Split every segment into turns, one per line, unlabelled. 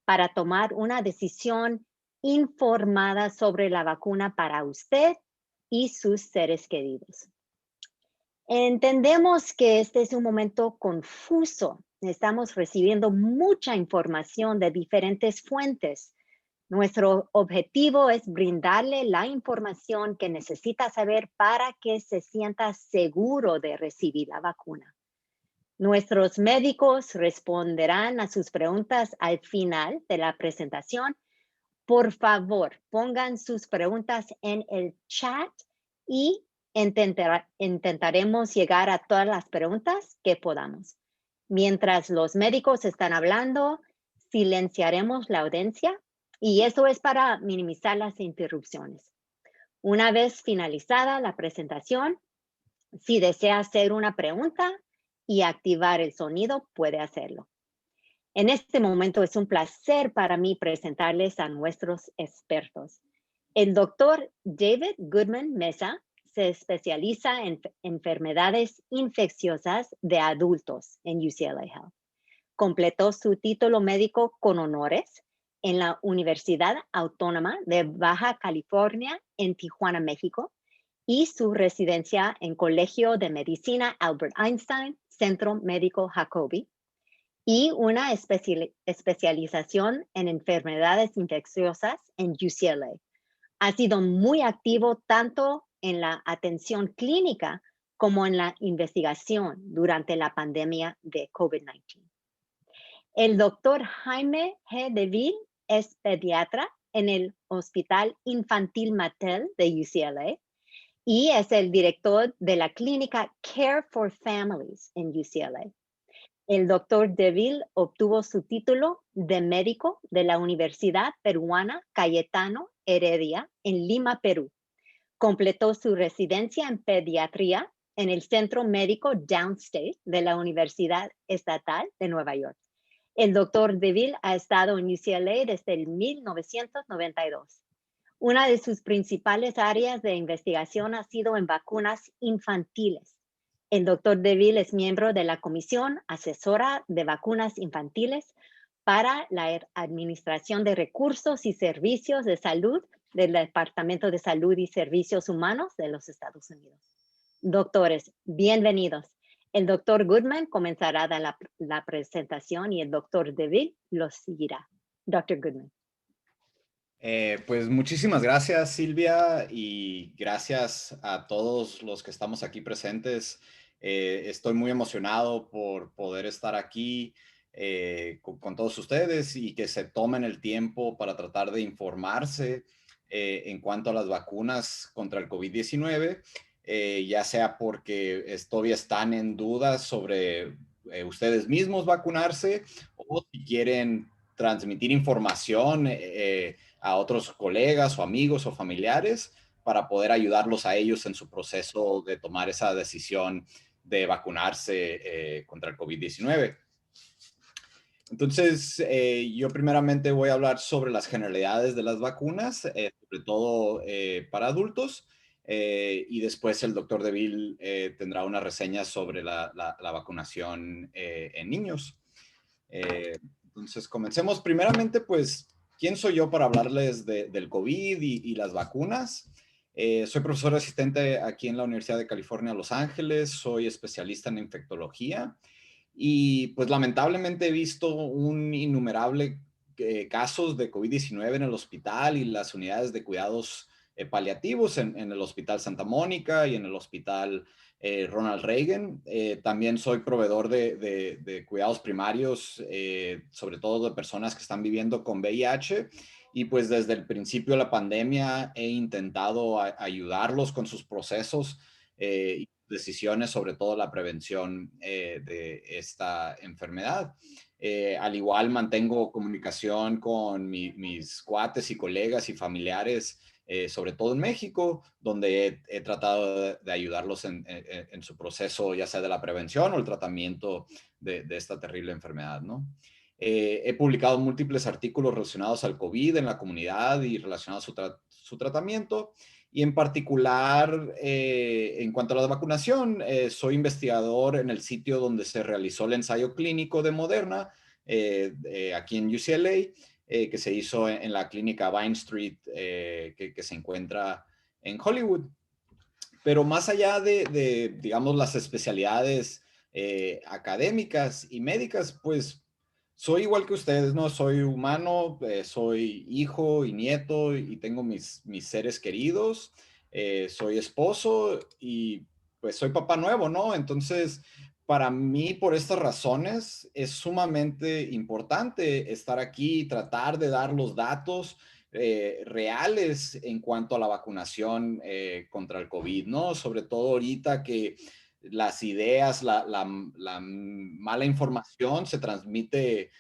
para tomar una decisión informada sobre la vacuna para usted y sus seres queridos. Entendemos que este es un momento confuso. Estamos recibiendo mucha información de diferentes fuentes. Nuestro objetivo es brindarle la información que necesita saber para que se sienta seguro de recibir la vacuna. Nuestros médicos responderán a sus preguntas al final de la presentación. Por favor, pongan sus preguntas en el chat y intentaremos llegar a todas las preguntas que podamos. Mientras los médicos están hablando, silenciaremos la audiencia y eso es para minimizar las interrupciones. Una vez finalizada la presentación, si desea hacer una pregunta y activar el sonido, puede hacerlo. En este momento es un placer para mí presentarles a nuestros expertos. El doctor David Goodman Mesa se especializa en enfermedades infecciosas de adultos en UCLA Health. Completó su título médico con honores en la Universidad Autónoma de Baja California en Tijuana, México, y su residencia en Colegio de Medicina Albert Einstein, Centro Médico Jacobi, y una especialización en enfermedades infecciosas en UCLA. Ha sido muy activo tanto en la atención clínica como en la investigación durante la pandemia de COVID-19. El doctor Jaime G. DeVille es pediatra en el Hospital Infantil Mattel de UCLA y es el director de la clínica Care for Families en UCLA. El doctor DeVille obtuvo su título de médico de la Universidad Peruana Cayetano Heredia en Lima, Perú. Completó su residencia en pediatría en el Centro Médico Downstate de la Universidad Estatal de Nueva York. El doctor DeVille ha estado en UCLA desde el 1992. Una de sus principales áreas de investigación ha sido en vacunas infantiles. El doctor DeVille es miembro de la Comisión Asesora de Vacunas Infantiles para la Administración de Recursos y Servicios de Salud del Departamento de Salud y Servicios Humanos de los Estados Unidos. Doctores, bienvenidos. El doctor Goodman comenzará la presentación y el doctor DeVille los seguirá. Dr. Goodman.
Pues muchísimas gracias, Silvia, y gracias a todos los que estamos aquí presentes. Estoy muy emocionado por poder estar aquí con todos ustedes y que se tomen el tiempo para tratar de informarse en cuanto a las vacunas contra el COVID-19, ya sea porque todavía están en dudas sobre ustedes mismos vacunarse o si quieren transmitir información a otros colegas o amigos o familiares para poder ayudarlos a ellos en su proceso de tomar esa decisión de vacunarse contra el COVID-19. Entonces, yo primeramente voy a hablar sobre las generalidades de las vacunas, sobre todo para adultos, y después el doctor DeVille tendrá una reseña sobre la vacunación en niños. Entonces, comencemos primeramente, pues, ¿quién soy yo para hablarles del COVID y las vacunas? Soy profesor asistente aquí en la Universidad de California, Los Ángeles, soy especialista en infectología y pues lamentablemente he visto un innumerable casos de COVID-19 en el hospital y las unidades de cuidados paliativos en el Hospital Santa Mónica y en el Hospital Ronald Reagan. También soy proveedor de cuidados primarios, sobre todo de personas que están viviendo con VIH. Y pues desde el principio de la pandemia he intentado ayudarlos con sus procesos y decisiones sobre todo la prevención de esta enfermedad. Al igual mantengo comunicación con mis cuates y colegas y familiares, sobre todo en México, donde he tratado de ayudarlos en su proceso, ya sea de la prevención o el tratamiento de esta terrible enfermedad, ¿no? He publicado múltiples artículos relacionados al COVID en la comunidad y relacionados a su tratamiento. Y en particular, en cuanto a la vacunación, soy investigador en el sitio donde se realizó el ensayo clínico de Moderna, aquí en UCLA, que se hizo en la clínica Vine Street, que se encuentra en Hollywood. Pero más allá digamos, las especialidades académicas y médicas, pues soy igual que ustedes, ¿no? Soy humano, soy hijo y nieto y tengo mis seres queridos, soy esposo y pues soy papá nuevo, ¿no? Entonces, para mí, por estas razones, es sumamente importante estar aquí y tratar de dar los datos reales en cuanto a la vacunación contra el COVID, ¿no? Sobre todo ahorita que las ideas, la mala información se transmite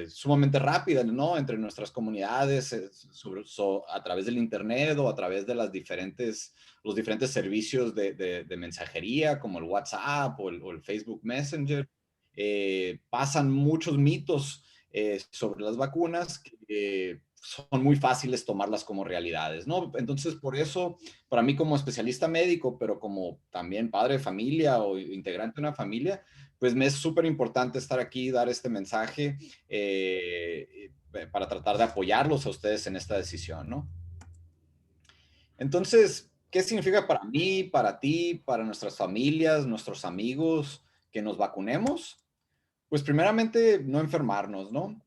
sumamente rápida, ¿no? Entre nuestras comunidades, a través del Internet o a través de los diferentes servicios de mensajería, como el WhatsApp o el Facebook Messenger. Pasan muchos mitos sobre las vacunas que son muy fáciles tomarlas como realidades, ¿no? Entonces, por eso, para mí como especialista médico, pero como también padre de familia o integrante de una familia, pues me es súper importante estar aquí, dar este mensaje para tratar de apoyarlos a ustedes en esta decisión, ¿no? Entonces, ¿qué significa para mí, para ti, para nuestras familias, nuestros amigos que nos vacunemos? Pues primeramente no enfermarnos, ¿no?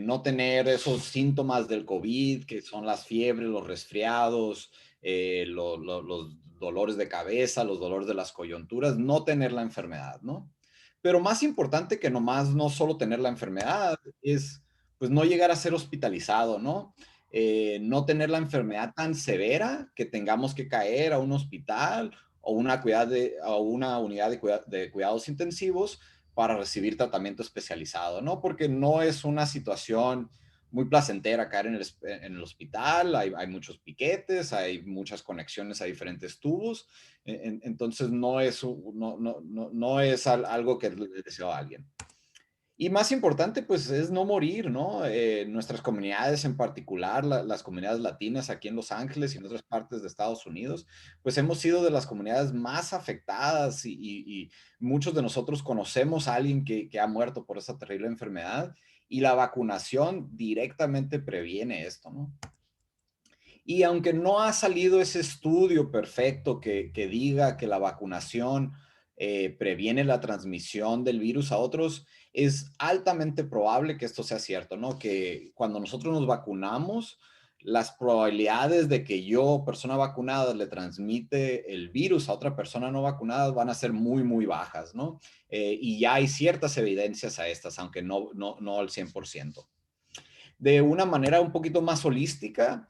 No tener esos síntomas del COVID, que son las fiebres, los resfriados, los dolores de cabeza, los dolores de las coyunturas, no tener la enfermedad, ¿no? Pero más importante que nomás no solo tener la enfermedad es pues no llegar a ser hospitalizado, ¿no? No tener la enfermedad tan severa que tengamos que caer a un hospital o a una unidad de cuidados intensivos para recibir tratamiento especializado, ¿no? Porque no es una situación muy placentera caer en el hospital, hay muchos piquetes, hay muchas conexiones a diferentes tubos, entonces no es algo que le deseo a alguien. Y más importante, pues, es no morir, ¿no? Nuestras comunidades en particular, las comunidades latinas aquí en Los Ángeles y en otras partes de Estados Unidos, pues hemos sido de las comunidades más afectadas y muchos de nosotros conocemos a alguien que ha muerto por esa terrible enfermedad y la vacunación directamente previene esto, ¿no? Y aunque no ha salido ese estudio perfecto que diga que la vacunación previene la transmisión del virus a otros, es altamente probable que esto sea cierto, ¿no? Que cuando nosotros nos vacunamos, las probabilidades de que yo, persona vacunada, le transmite el virus a otra persona no vacunada van a ser muy, muy bajas, ¿no? Y ya hay ciertas evidencias a estas, aunque no al 100%. De una manera un poquito más holística,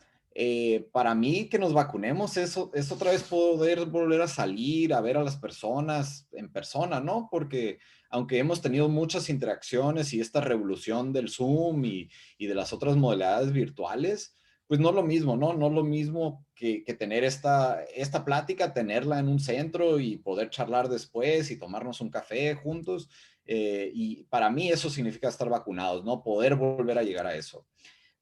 para mí que nos vacunemos es otra vez poder volver a salir, a ver a las personas en persona, ¿no? Porque aunque hemos tenido muchas interacciones y esta revolución del Zoom y de las otras modalidades virtuales, pues no es lo mismo, ¿no? No es lo mismo que tener esta plática, tenerla en un centro y poder charlar después y tomarnos un café juntos. Y para mí eso significa estar vacunados, ¿no? Poder volver a llegar a eso.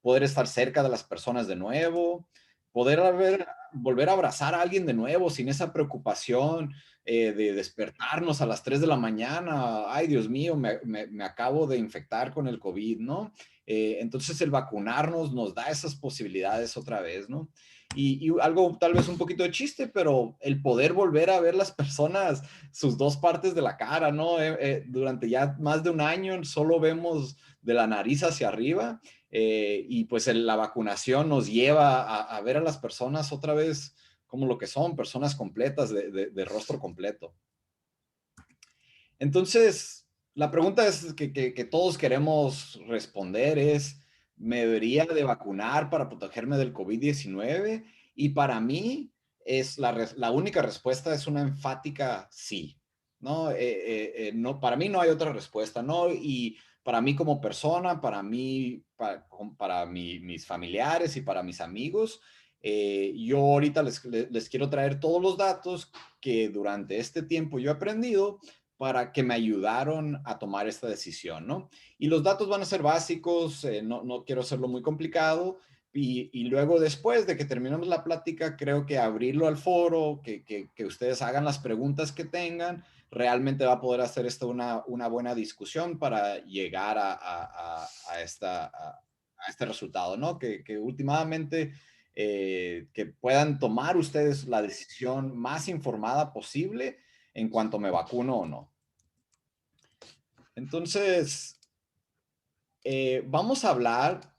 Poder estar cerca de las personas de nuevo, volver a abrazar a alguien de nuevo sin esa preocupación de despertarnos a las 3 de la mañana. Ay, Dios mío, me acabo de infectar con el COVID, ¿no? Entonces el vacunarnos nos da esas posibilidades otra vez, ¿no? Y algo tal vez un poquito de chiste, pero el poder volver a ver las personas, sus dos partes de la cara, ¿no? Durante ya más de un año solo vemos de la nariz hacia arriba y pues la vacunación nos lleva a ver a las personas otra vez como lo que son, personas completas, de rostro completo. Entonces, la pregunta es que todos queremos responder es, ¿me debería de vacunar para protegerme del COVID-19? Y para mí, la única respuesta es una enfática sí. ¿No? No, para mí no hay otra respuesta, ¿no? Y para mí como persona, para mis familiares y para mis amigos, yo ahorita les quiero traer todos los datos que durante este tiempo yo he aprendido para que me ayudaron a tomar esta decisión, ¿no? Y los datos van a ser básicos, no quiero hacerlo muy complicado, y luego después de que terminemos la plática, creo que abrirlo al foro, que ustedes hagan las preguntas que tengan, realmente va a poder hacer esto una buena discusión para llegar a a este resultado, ¿no? Que últimamente que puedan tomar ustedes la decisión más informada posible en cuanto me vacuno o no. Entonces, vamos a hablar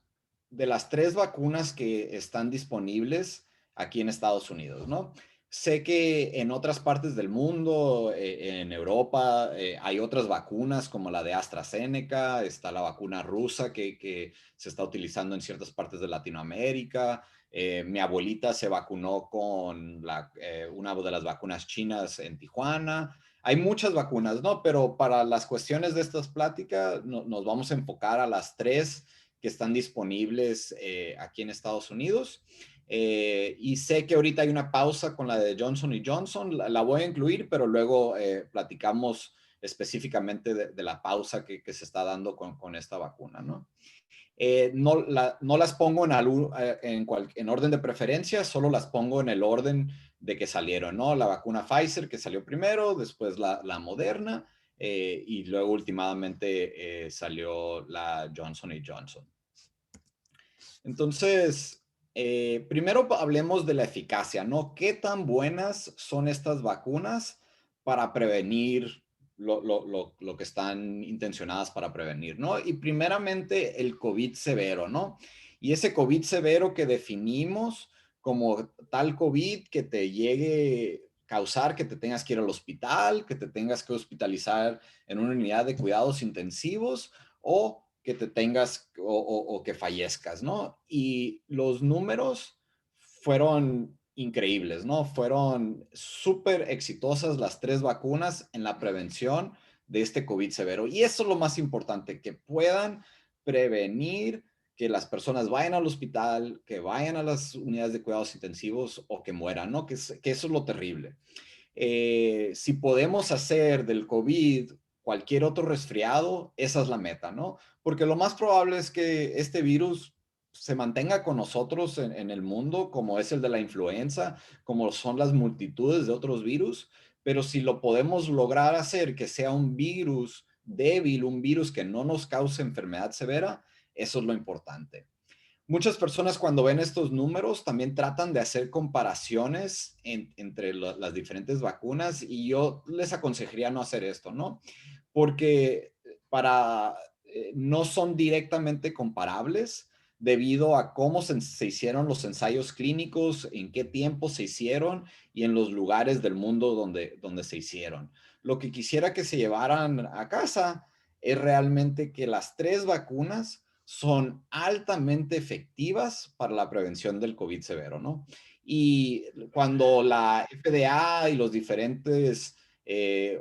de las 3 vacunas que están disponibles aquí en Estados Unidos, ¿no? Sé que en otras partes del mundo, en Europa, hay otras vacunas como la de AstraZeneca, está la vacuna rusa que se está utilizando en ciertas partes de Latinoamérica. Mi abuelita se vacunó con una de las vacunas chinas en Tijuana. Hay muchas vacunas, ¿no? Pero para las cuestiones de estas pláticas nos vamos a enfocar a las 3 que están disponibles aquí en Estados Unidos. Y sé que ahorita hay una pausa con la de Johnson y Johnson, la voy a incluir, pero luego platicamos específicamente de la pausa que se está dando con esta vacuna, ¿no? No las pongo en orden de preferencia, solo las pongo en el orden de que salieron, ¿no? La vacuna Pfizer que salió primero, después la Moderna y luego últimamente salió la Johnson y Johnson. Entonces, primero hablemos de la eficacia, ¿no? ¿Qué tan buenas son estas vacunas para prevenir lo que están intencionadas para prevenir, ¿no? Y primeramente el COVID severo, ¿no? Y ese COVID severo que definimos como tal COVID que te llegue a causar que te tengas que ir al hospital, que te tengas que hospitalizar en una unidad de cuidados intensivos o que te tengas o que fallezcas, ¿no? Y los números fueron increíbles, ¿no? Fueron súper exitosas las 3 vacunas en la prevención de este COVID severo. Y eso es lo más importante, que puedan prevenir que las personas vayan al hospital, que vayan a las unidades de cuidados intensivos o que mueran, ¿no? Que eso es lo terrible. Si podemos hacer del COVID cualquier otro resfriado, esa es la meta, ¿no? Porque lo más probable es que este virus se mantenga con nosotros en el mundo, como es el de la influenza, como son las multitudes de otros virus, pero si lo podemos lograr hacer que sea un virus débil, un virus que no nos cause enfermedad severa, eso es lo importante. Muchas personas cuando ven estos números también tratan de hacer comparaciones entre las diferentes vacunas y yo les aconsejaría no hacer esto, ¿no? Porque no son directamente comparables debido a cómo se hicieron los ensayos clínicos, en qué tiempo se hicieron y en los lugares del mundo donde se hicieron. Lo que quisiera que se llevaran a casa es realmente que las 3 vacunas son altamente efectivas para la prevención del COVID severo, ¿no? Y cuando la FDA y los diferentes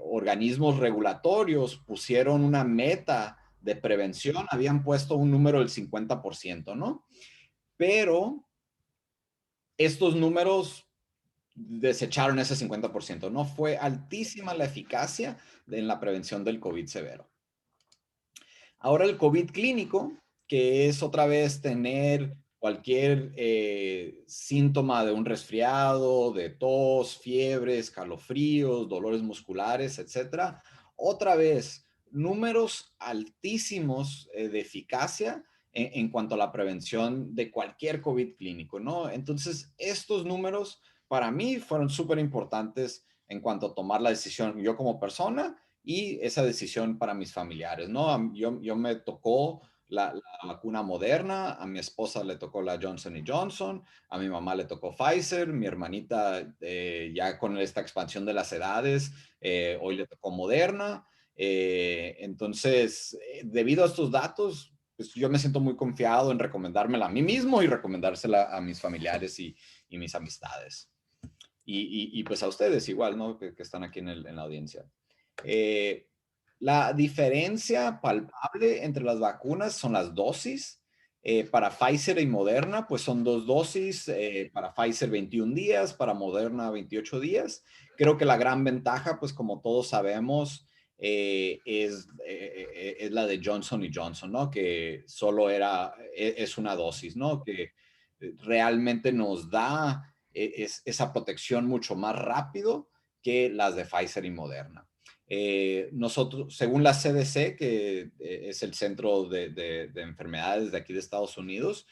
organismos regulatorios pusieron una meta de prevención, habían puesto un número del 50%, ¿no? Pero estos números desecharon ese 50%, ¿no? Fue altísima la eficacia en la prevención del COVID severo. Ahora el COVID clínico, que es otra vez tener cualquier síntoma de un resfriado, de tos, fiebre, escalofríos, dolores musculares, etcétera. Otra vez, números altísimos de eficacia en cuanto a la prevención de cualquier COVID clínico, ¿no? Entonces, estos números para mí fueron súper importantes en cuanto a tomar la decisión yo como persona y esa decisión para mis familiares, ¿no? Yo me tocó la vacuna Moderna, a mi esposa le tocó la Johnson y Johnson, a mi mamá le tocó Pfizer, mi hermanita ya con esta expansión de las edades, hoy le tocó Moderna. Entonces, debido a estos datos, pues yo me siento muy confiado en recomendármela a mí mismo y recomendársela a mis familiares y mis amistades. Y pues a ustedes igual, ¿no? Que están aquí en la audiencia. La diferencia palpable entre las vacunas son las dosis. Para Pfizer y Moderna, pues son 2 dosis. Para Pfizer 21 días, para Moderna 28 días. Creo que la gran ventaja, pues como todos sabemos, es la de Johnson y Johnson, ¿no? Que solo es una dosis, ¿no? Que realmente nos da esa protección mucho más rápido que las de Pfizer y Moderna. Nosotros, según la CDC, que es el Centro de Enfermedades de aquí de Estados Unidos,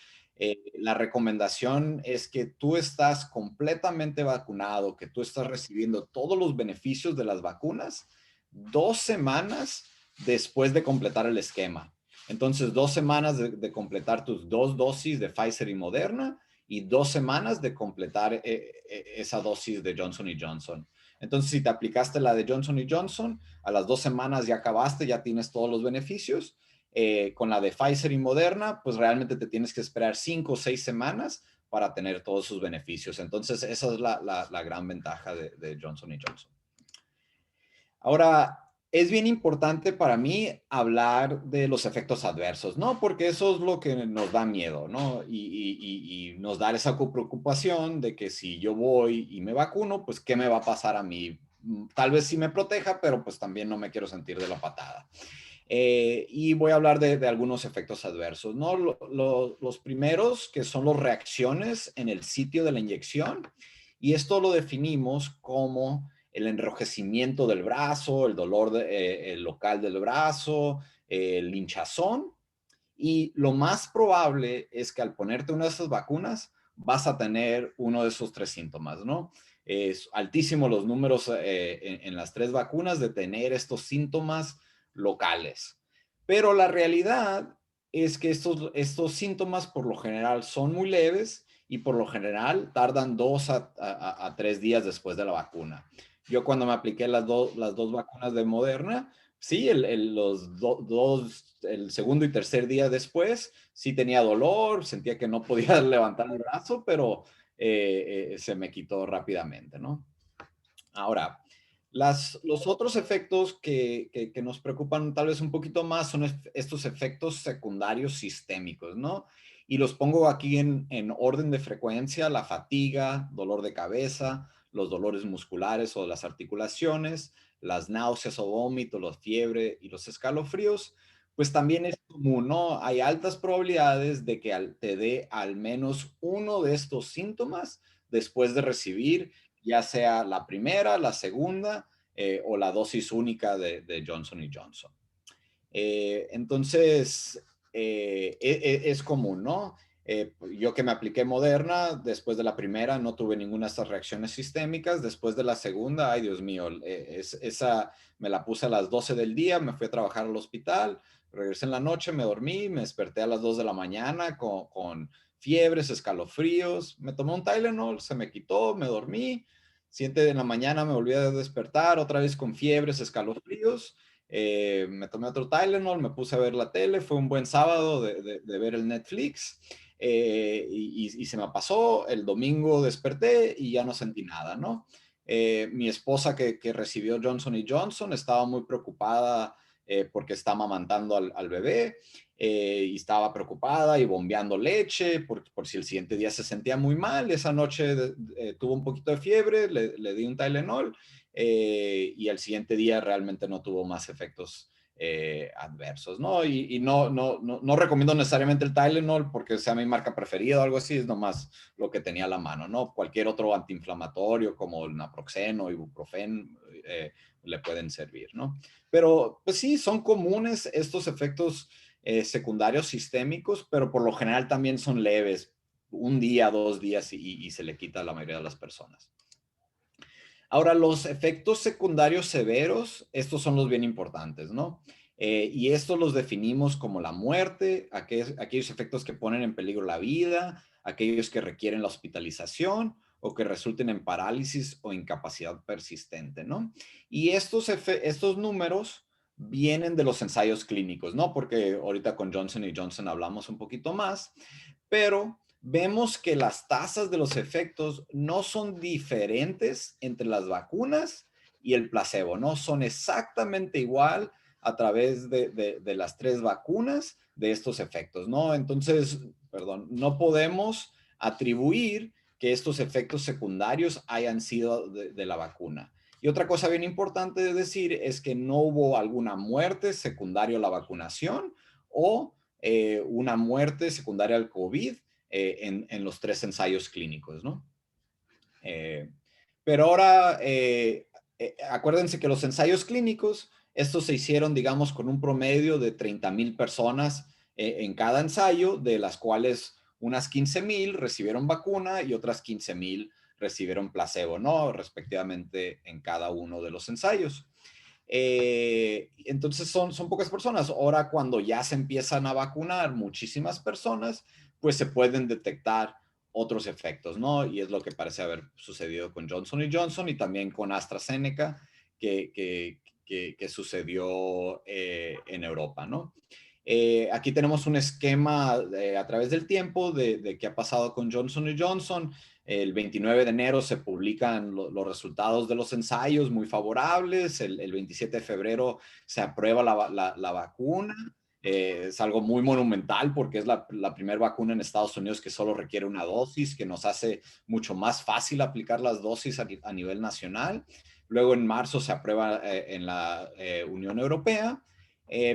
la recomendación es que tú estás completamente vacunado, que tú estás recibiendo todos los beneficios de las vacunas 2 semanas después de completar el esquema. Entonces, 2 semanas de completar tus 2 dosis de Pfizer y Moderna y 2 semanas de completar esa dosis de Johnson y Johnson. Entonces, si te aplicaste la de Johnson y Johnson, a las 2 semanas ya acabaste, ya tienes todos los beneficios. Con la de Pfizer y Moderna, pues realmente te tienes que esperar 5 o 6 semanas para tener todos sus beneficios. Entonces, esa es la gran ventaja de Johnson y Johnson. Ahora, es bien importante para mí hablar de los efectos adversos, ¿no? Porque eso es lo que nos da miedo, ¿no? Y nos da esa preocupación de que si yo voy y me vacuno, pues, ¿qué me va a pasar a mí? Tal vez sí me proteja, pero pues también no me quiero sentir de la patada. Y voy a hablar de algunos efectos adversos, ¿no? Los primeros, que son las reacciones en el sitio de la inyección, y esto lo definimos como el enrojecimiento del brazo, el dolor el local del brazo, el hinchazón, y lo más probable es que al ponerte una de esas vacunas vas a tener uno de esos 3 síntomas, ¿no? Es altísimo los números en las 3 vacunas de tener estos síntomas locales. Pero la realidad es que estos síntomas por lo general son muy leves y por lo general tardan 2 a 3 días después de la vacuna. Yo cuando me apliqué las dos vacunas de Moderna, sí, el segundo y tercer día después, sí tenía dolor, sentía que no podía levantar el brazo, pero se me quitó rápidamente, ¿no? Ahora, los otros efectos que nos preocupan tal vez un poquito más son estos efectos secundarios sistémicos, ¿no? Y los pongo aquí en orden de frecuencia: la fatiga, dolor de cabeza, los dolores musculares o de las articulaciones, las náuseas o vómitos, la fiebre y los escalofríos. Pues también es común, ¿no? Hay altas probabilidades de que te dé al menos uno de estos síntomas después de recibir ya sea la primera, la segunda o la dosis única de Johnson y Johnson. Entonces, es común, ¿no? Yo que me apliqué Moderna, después de la primera no tuve ninguna de estas reacciones sistémicas. Después de la segunda, ay Dios mío, esa me la puse a las 12 del día, me fui a trabajar al hospital, regresé en la noche, me dormí, me desperté a las 2 de la mañana con fiebres, escalofríos, me tomé un Tylenol, se me quitó, me dormí, 7 de la mañana me volví a despertar otra vez con fiebres, escalofríos. Me tomé otro Tylenol, me puse a ver la tele, fue un buen sábado de ver el Netflix y se me pasó. El domingo desperté y ya no sentí nada, ¿no? Mi esposa que recibió Johnson y Johnson estaba muy preocupada porque está amamantando al bebé y estaba preocupada y bombeando leche por si el siguiente día se sentía muy mal. Esa noche tuvo un poquito de fiebre, le di un Tylenol y al siguiente día realmente no tuvo más efectos adversos, ¿no? Y no recomiendo necesariamente el Tylenol porque sea mi marca preferida o algo así, es nomás lo que tenía a la mano, ¿no? Cualquier otro antiinflamatorio como el naproxeno, ibuprofen, le pueden servir, ¿no? Pero pues sí, son comunes estos efectos secundarios sistémicos, pero por lo general también son leves, un día, 2 días y se le quita a la mayoría de las personas. Ahora, los efectos secundarios severos, estos son los bien importantes, ¿no? Y estos los definimos como la muerte, aquellos efectos que ponen en peligro la vida, aquellos que requieren la hospitalización o que resulten en parálisis o incapacidad persistente, ¿no? Y estos números vienen de los ensayos clínicos, ¿no? Porque ahorita con Johnson y Johnson hablamos un poquito más, pero vemos que las tasas de los efectos no son diferentes entre las vacunas y el placebo, ¿no? Son exactamente igual a través de las 3 vacunas de estos efectos, ¿no? Entonces, perdón, no podemos atribuir que estos efectos secundarios hayan sido de la vacuna. Y otra cosa bien importante de decir es que no hubo alguna muerte secundaria a la vacunación o una muerte secundaria al COVID en los 3 ensayos clínicos, ¿no? Pero ahora acuérdense que los ensayos clínicos, estos se hicieron, digamos, con un promedio de 30,000 personas en cada ensayo, de las cuales unas 15,000 recibieron vacuna y otras 15,000 recibieron placebo, ¿no? Respectivamente en cada uno de los ensayos. Entonces son pocas personas. Ahora cuando ya se empiezan a vacunar muchísimas personas, pues se pueden detectar otros efectos, ¿no? Y es lo que parece haber sucedido con Johnson Johnson y también con AstraZeneca, que sucedió en Europa, ¿no? Aquí tenemos un esquema a través del tiempo de qué ha pasado con Johnson Johnson. El 29 de enero se publican los resultados de los ensayos muy favorables. El 27 de febrero se aprueba la vacuna. Es algo muy monumental porque es la primera vacuna en Estados Unidos que solo requiere una dosis, que nos hace mucho más fácil aplicar las dosis a nivel nacional. Luego en marzo se aprueba en la Unión Europea.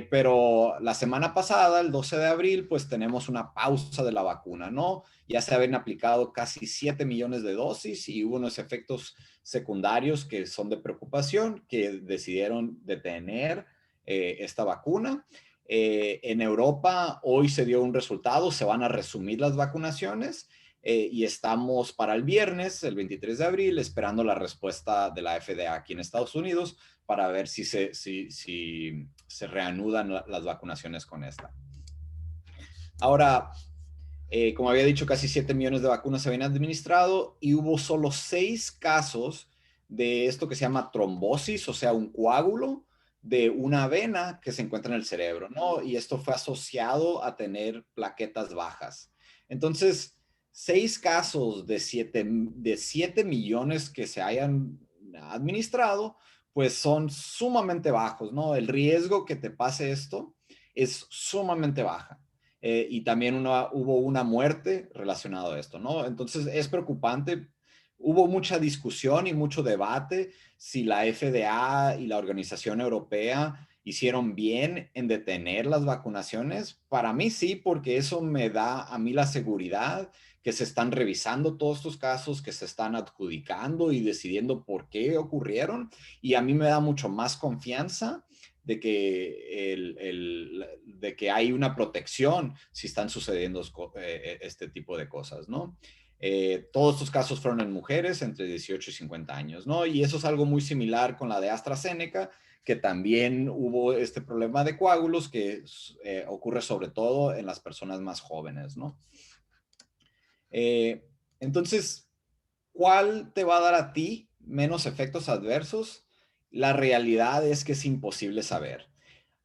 Pero la semana pasada, el 12 de abril, pues tenemos una pausa de la vacuna, ¿no? Ya se habían aplicado casi 7 millones de dosis y hubo unos efectos secundarios que son de preocupación, que decidieron detener esta vacuna. En Europa hoy se dio un resultado, se van a resumir las vacunaciones y estamos para el viernes, el 23 de abril, esperando la respuesta de la FDA aquí en Estados Unidos para ver si se reanudan las vacunaciones con esta. Ahora, como había dicho, casi 7 millones de vacunas se habían administrado y hubo solo 6 casos de esto que se llama trombosis, o sea, un coágulo de una vena que se encuentra en el cerebro, ¿no? Y esto fue asociado a tener plaquetas bajas. Entonces, 6 casos de 7 millones que se hayan administrado, pues son sumamente bajos, ¿no? El riesgo que te pase esto es sumamente baja. Y también hubo una muerte relacionada a esto, ¿no? Entonces es preocupante. Hubo mucha discusión y mucho debate si la FDA y la Organización Europea hicieron bien en detener las vacunaciones. Para mí sí, porque eso me da a mí la seguridad que se están revisando todos estos casos, que se están adjudicando y decidiendo por qué ocurrieron. Y a mí me da mucho más confianza de que hay una protección si están sucediendo este tipo de cosas, ¿no? Todos estos casos fueron en mujeres entre 18 y 50 años, ¿no? Y eso es algo muy similar con la de AstraZeneca, que también hubo este problema de coágulos que ocurre sobre todo en las personas más jóvenes, ¿no? Entonces, ¿cuál te va a dar a ti menos efectos adversos? La realidad es que es imposible saber.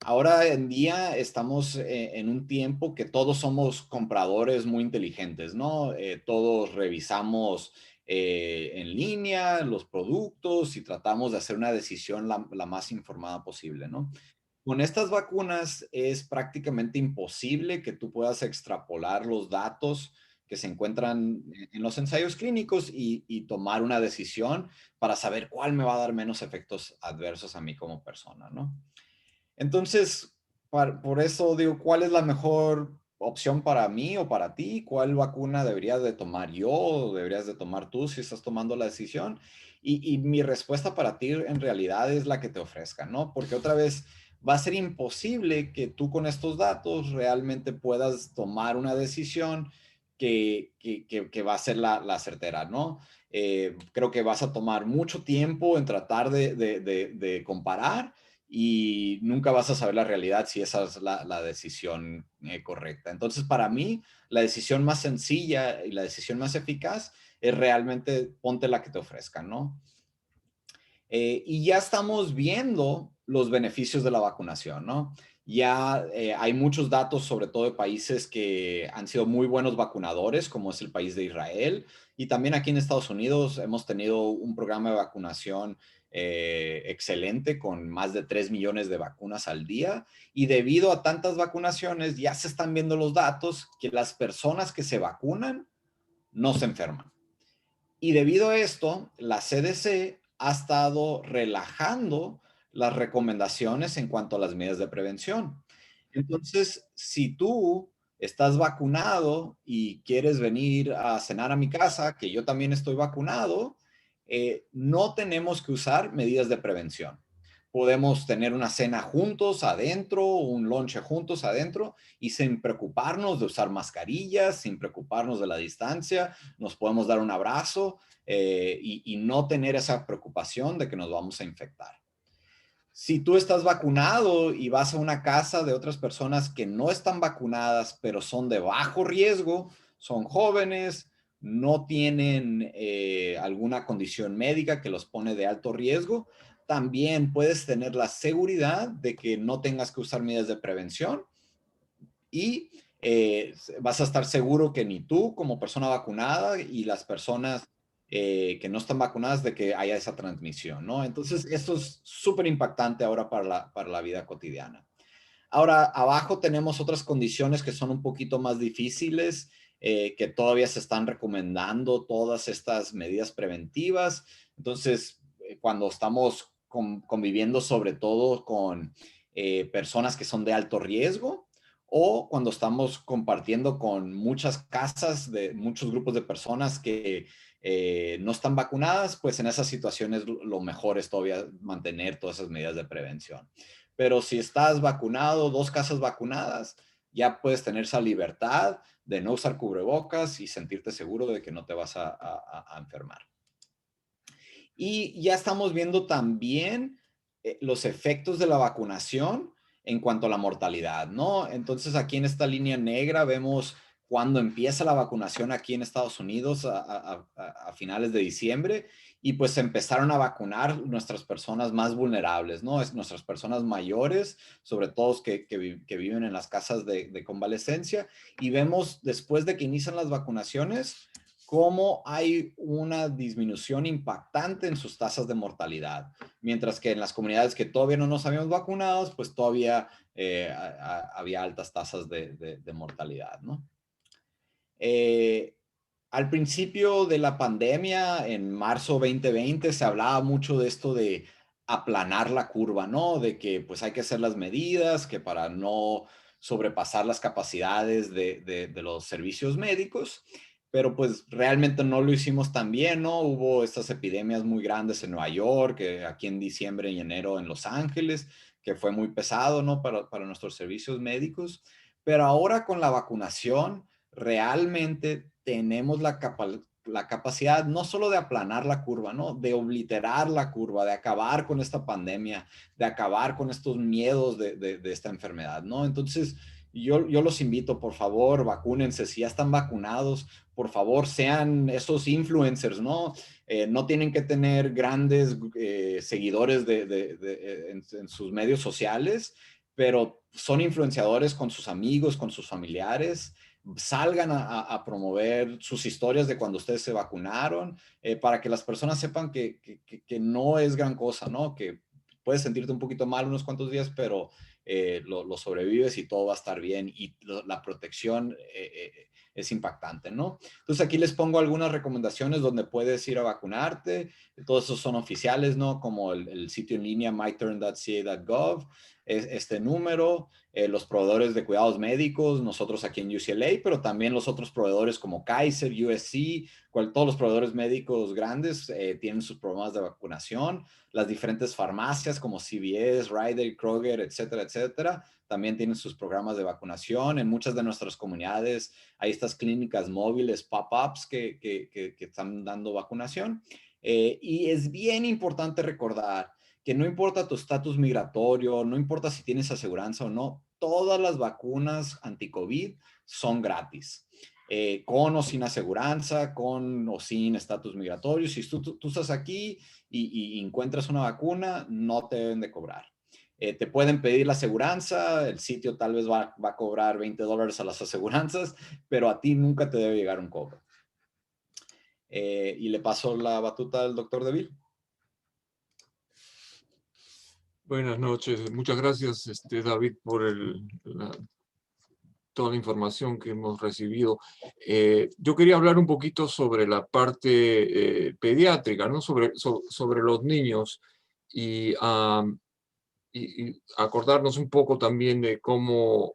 Ahora en día estamos en un tiempo que todos somos compradores muy inteligentes, ¿no? Todos revisamos en línea los productos y tratamos de hacer una decisión la más informada posible, ¿no? Con estas vacunas es prácticamente imposible que tú puedas extrapolar los datos que se encuentran en los ensayos clínicos y tomar una decisión para saber cuál me va a dar menos efectos adversos a mí como persona, ¿no? Entonces, por eso digo, ¿cuál es la mejor opción para mí o para ti? ¿Cuál vacuna debería de tomar yo o deberías de tomar tú si estás tomando la decisión? Y mi respuesta para ti en realidad es la que te ofrezca, ¿no? Porque otra vez va a ser imposible que tú con estos datos realmente puedas tomar una decisión que va a ser la certera, ¿no? Creo que vas a tomar mucho tiempo en tratar de comparar y nunca vas a saber la realidad si esa es la decisión correcta. Entonces, para mí, la decisión más sencilla y la decisión más eficaz es realmente ponte la que te ofrezcan, ¿no? Y ya estamos viendo los beneficios de la vacunación, ¿no? Ya hay muchos datos, sobre todo de países que han sido muy buenos vacunadores, como es el país de Israel. Y también aquí en Estados Unidos hemos tenido un programa de vacunación excelente con más de 3 millones de vacunas al día. Y debido a tantas vacunaciones, ya se están viendo los datos que las personas que se vacunan no se enferman. Y debido a esto, la CDC ha estado relajando las recomendaciones en cuanto a las medidas de prevención. Entonces, si tú estás vacunado y quieres venir a cenar a mi casa, que yo también estoy vacunado, no tenemos que usar medidas de prevención. Podemos tener una cena juntos adentro, un lonche juntos adentro y sin preocuparnos de usar mascarillas, sin preocuparnos de la distancia, nos podemos dar un abrazo y no tener esa preocupación de que nos vamos a infectar. Si tú estás vacunado y vas a una casa de otras personas que no están vacunadas, pero son de bajo riesgo, son jóvenes, no tienen alguna condición médica que los pone de alto riesgo, también puedes tener la seguridad de que no tengas que usar medidas de prevención y vas a estar seguro que ni tú como persona vacunada y las personas que no están vacunadas de que haya esa transmisión, ¿no? Entonces, esto es súper impactante ahora para la vida cotidiana. Ahora, abajo tenemos otras condiciones que son un poquito más difíciles, que todavía se están recomendando todas estas medidas preventivas. Entonces, cuando estamos conviviendo sobre todo con personas que son de alto riesgo o cuando estamos compartiendo con muchas casas de muchos grupos de personas que no están vacunadas, pues en esas situaciones lo mejor es todavía mantener todas esas medidas de prevención. Pero si estás vacunado, 2 casas vacunadas, ya puedes tener esa libertad de no usar cubrebocas y sentirte seguro de que no te vas a enfermar. Y ya estamos viendo también los efectos de la vacunación en cuanto a la mortalidad, ¿no? Entonces aquí en esta línea negra vemos cuando empieza la vacunación aquí en Estados Unidos a finales de diciembre y pues empezaron a vacunar nuestras personas más vulnerables, ¿no? Es nuestras personas mayores, sobre todo que viven en las casas de convalescencia y vemos después de que inician las vacunaciones cómo hay una disminución impactante en sus tasas de mortalidad, mientras que en las comunidades que todavía no nos habíamos vacunado, pues todavía había altas tasas de mortalidad, ¿no? Al principio de la pandemia, en marzo 2020, se hablaba mucho de esto de aplanar la curva, ¿no? De que pues hay que hacer las medidas, que para no sobrepasar las capacidades de los servicios médicos, pero pues realmente no lo hicimos tan bien, ¿no? Hubo estas epidemias muy grandes en Nueva York, aquí en diciembre y enero en Los Ángeles, que fue muy pesado, ¿no? Para nuestros servicios médicos. Pero ahora con la vacunación, realmente tenemos la capacidad no solo de aplanar la curva, ¿no? De obliterar la curva, de acabar con esta pandemia, de acabar con estos miedos de esta enfermedad, ¿no? Entonces, yo los invito, por favor, vacúnense. Si ya están vacunados, por favor, sean esos influencers, ¿no? No tienen que tener grandes seguidores en sus medios sociales, pero son influenciadores con sus amigos, con sus familiares. Salgan a promover sus historias de cuando ustedes se vacunaron, para que las personas sepan que no es gran cosa, ¿no? Que puedes sentirte un poquito mal unos cuantos días, pero lo sobrevives y todo va a estar bien y la protección es impactante, ¿no? Entonces aquí les pongo algunas recomendaciones donde puedes ir a vacunarte. Todos esos son oficiales, ¿no? Como el sitio en línea myturn.ca.gov, este número, los proveedores de cuidados médicos, nosotros aquí en UCLA, pero también los otros proveedores como Kaiser, USC, todos los proveedores médicos grandes tienen sus programas de vacunación. Las diferentes farmacias como CVS, Rite Kroger, etcétera, etcétera, también tienen sus programas de vacunación. En muchas de nuestras comunidades hay estas clínicas móviles, pop-ups que están dando vacunación. Y es bien importante recordar que no importa tu estatus migratorio, no importa si tienes aseguranza o no, todas las vacunas anti-COVID son gratis. Con o sin aseguranza, con o sin estatus migratorio. Si tú estás aquí y encuentras una vacuna, no te deben de cobrar. Te pueden pedir la aseguranza, el sitio tal vez va a cobrar $20 a las aseguranzas, pero a ti nunca te debe llegar un cobro. Y le paso la batuta al doctor DeVille.
Buenas noches. Muchas gracias, David, por toda la información que hemos recibido. Yo quería hablar un poquito sobre la parte pediátrica, ¿no? Sobre los niños y acordarnos un poco también de cómo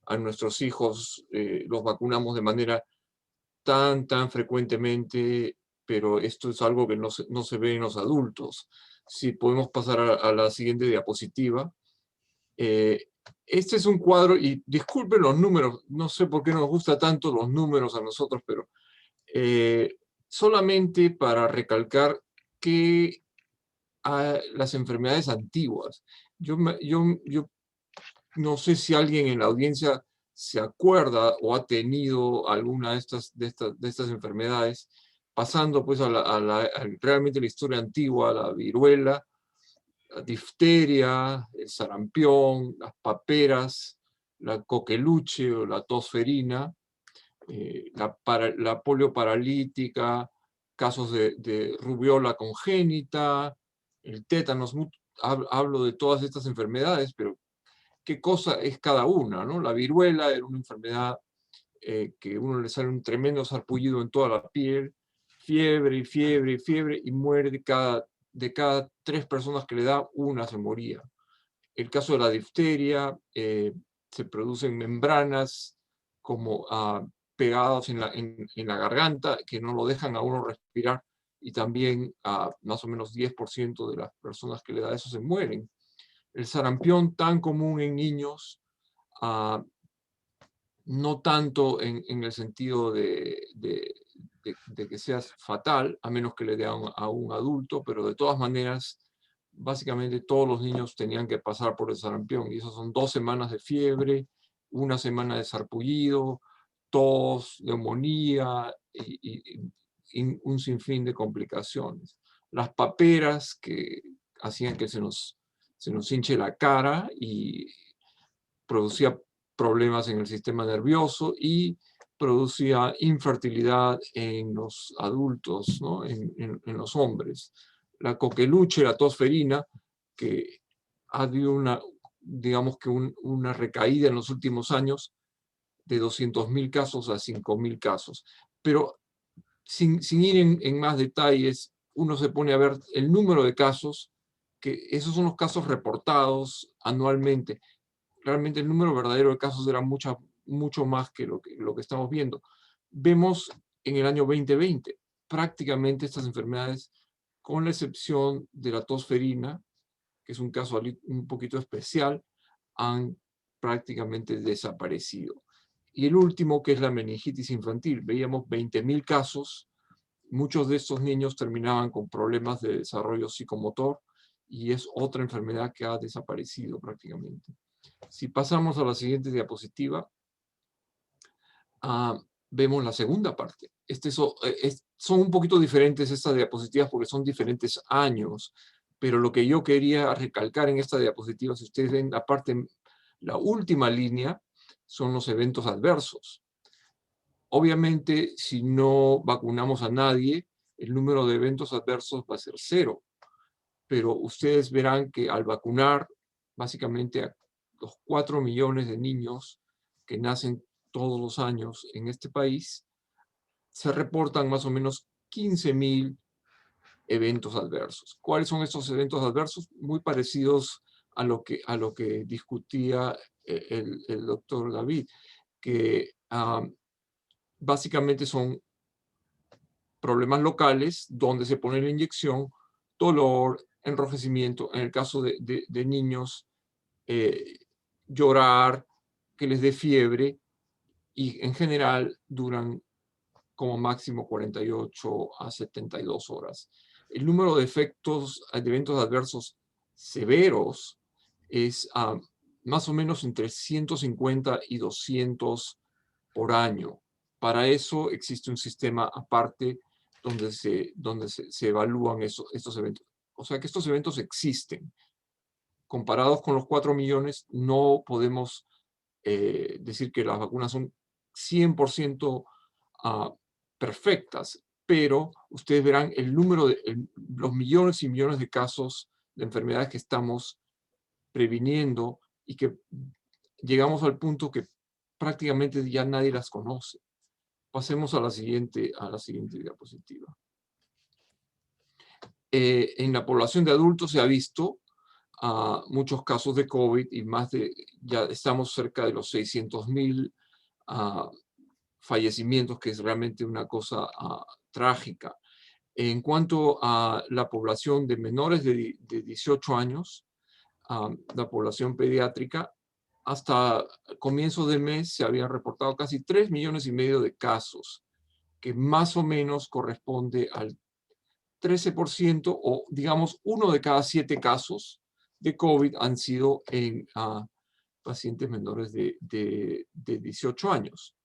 a nuestros hijos los vacunamos de manera tan frecuentemente pero esto es algo que no se ve en los adultos. Si podemos pasar a la siguiente diapositiva. Este es un cuadro, y disculpen los números, no sé por qué nos gusta tanto los números a nosotros, pero solamente para recalcar que las enfermedades antiguas. Yo no sé si alguien en la audiencia se acuerda o ha tenido alguna de estas enfermedades, pasando pues realmente la historia antigua, la viruela, la difteria, el sarampión, las la coqueluche o la tosferina, la polio paralítica, casos de rubiola congénita, el tétanos. Hablo de todas estas enfermedades, pero qué cosa es cada una, ¿no? La viruela era una enfermedad que a uno le sale un tremendo sarpullido en toda la piel, fiebre y fiebre y fiebre, y muere de cada 3 personas que le da, una se moría. El caso de la difteria, se producen membranas como pegadas en la garganta que no lo dejan a uno respirar, y también más o menos 10% de las personas que le da eso se mueren. El sarampión, tan común en niños, no tanto en el sentido de que sea fatal, a menos que le dé a un adulto, pero de todas maneras, básicamente todos los niños tenían que pasar por el sarampión, y eso son 2 semanas de fiebre, 1 semana de sarpullido, tos, neumonía y un sinfín de complicaciones. Las paperas que hacían que se nos hinche la cara y producía problemas en el sistema nervioso y producía infertilidad en los adultos, ¿no? en los hombres. La coqueluche, la tosferina, que ha habido digamos que una recaída en los últimos años de 200.000 casos a 5.000 casos. Pero sin ir en más detalles, uno se pone a ver el número de casos, que esos son los casos reportados anualmente. Realmente el número verdadero de casos era mucho más que lo que estamos viendo. Vemos en el año 2020 prácticamente estas enfermedades, con la excepción de la tosferina, que es un caso un poquito especial, han prácticamente desaparecido. Y el último, que es la meningitis infantil, veíamos 20.000 casos. Muchos de estos niños terminaban con problemas de desarrollo psicomotor, y es otra enfermedad que ha desaparecido prácticamente. Si pasamos a la siguiente diapositiva, vemos la segunda parte. Son un poquito diferentes estas diapositivas porque son diferentes años, pero lo que yo quería recalcar en esta diapositiva, si ustedes ven la última línea, son los eventos adversos. Obviamente, si no vacunamos a nadie, el número de eventos adversos va a ser 0, pero ustedes verán que al vacunar básicamente a los 4 millones de niños que nacen todos los años en este país, se reportan más o menos 15.000 eventos adversos. ¿Cuáles son estos eventos adversos? Muy parecidos a lo que discutía el doctor David, que básicamente son problemas locales donde se pone la inyección, dolor, enrojecimiento, en el caso de niños, llorar, que les dé fiebre, y en general duran como máximo 48 a 72 horas. El número de eventos adversos severos es más o menos entre 150 y 200 por año. Para eso existe un sistema aparte donde se evalúan estos eventos. O sea que estos eventos existen. Comparados con los 4 millones, no podemos decir que las vacunas son 100% perfectas, pero ustedes verán el número los millones y millones de casos de enfermedades que estamos previniendo, y que llegamos al punto que prácticamente ya nadie las conoce. Pasemos a la siguiente diapositiva. En la población de adultos se ha visto muchos casos de COVID, y ya estamos cerca de los 600.000 fallecimientos, que es realmente una cosa trágica. En cuanto a la población de menores de 18 años, la población pediátrica, hasta comienzo de mes se habían reportado casi 3,5 millones de casos, que más o menos corresponde al 13% o digamos 1 de cada 7 casos de COVID han sido en pacientes menores de 18 años.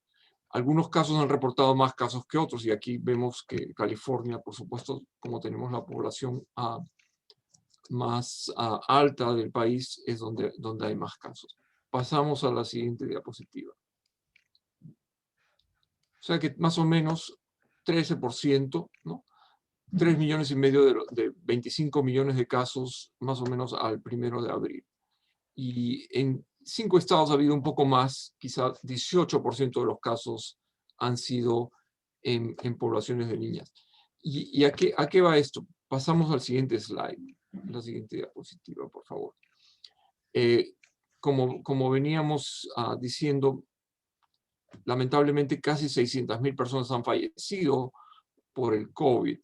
Algunos casos han reportado más casos que otros y aquí vemos que California, por supuesto, como tenemos la población más alta del país, es donde hay más casos. Pasamos a la siguiente diapositiva. O sea que más o menos 13%, ¿no? 3,5 millones de 25 millones de casos, más o menos al 1 de abril. Y en 5 estados ha habido un poco más, quizá 18% de los casos han sido en poblaciones de niñas. ¿Y a qué va esto? Pasamos al siguiente slide, la siguiente diapositiva, por favor. Como veníamos diciendo, lamentablemente casi 600,000 personas han fallecido por el COVID.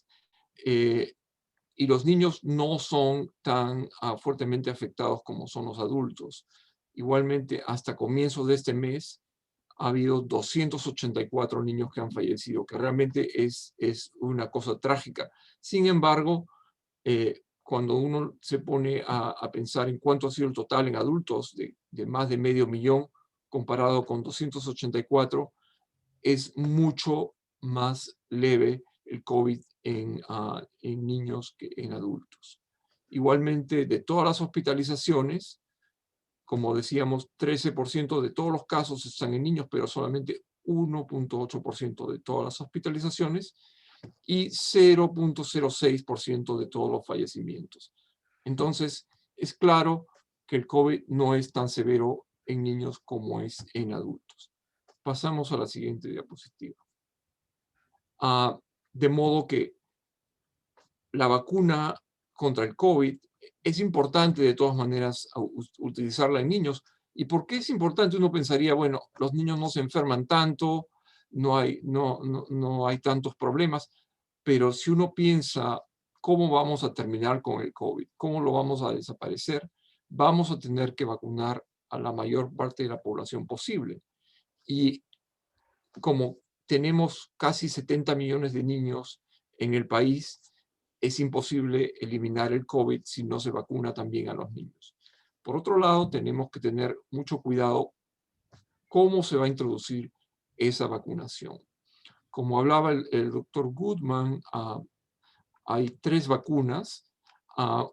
Y los niños no son tan fuertemente afectados como son los adultos. Igualmente, hasta comienzos de este mes, ha habido 284 niños que han fallecido, que realmente es una cosa trágica. Sin embargo, cuando uno se pone a pensar en cuánto ha sido el total en adultos de más de 500,000 comparado con 284, es mucho más leve el COVID en niños que en adultos. Igualmente, de todas las hospitalizaciones, como decíamos, 13% de todos los casos están en niños, pero solamente 1,8% de todas las hospitalizaciones y 0,06% de todos los fallecimientos. Entonces, es claro que el COVID no es tan severo en niños como es en adultos. Pasamos a la siguiente diapositiva. De modo que la vacuna contra el COVID es importante de todas maneras utilizarla en niños. ¿Y por qué es importante? Uno pensaría, bueno, los niños no se enferman tanto, no hay tantos problemas, pero si uno piensa cómo vamos a terminar con el COVID, cómo lo vamos a desaparecer, vamos a tener que vacunar a la mayor parte de la población posible. Y como tenemos casi 70 millones de niños en el país, es imposible eliminar el COVID si no se vacuna también a los niños. Por otro lado, tenemos que tener mucho cuidado cómo se va a introducir esa vacunación. Como hablaba el doctor Goodman, hay 3 vacunas.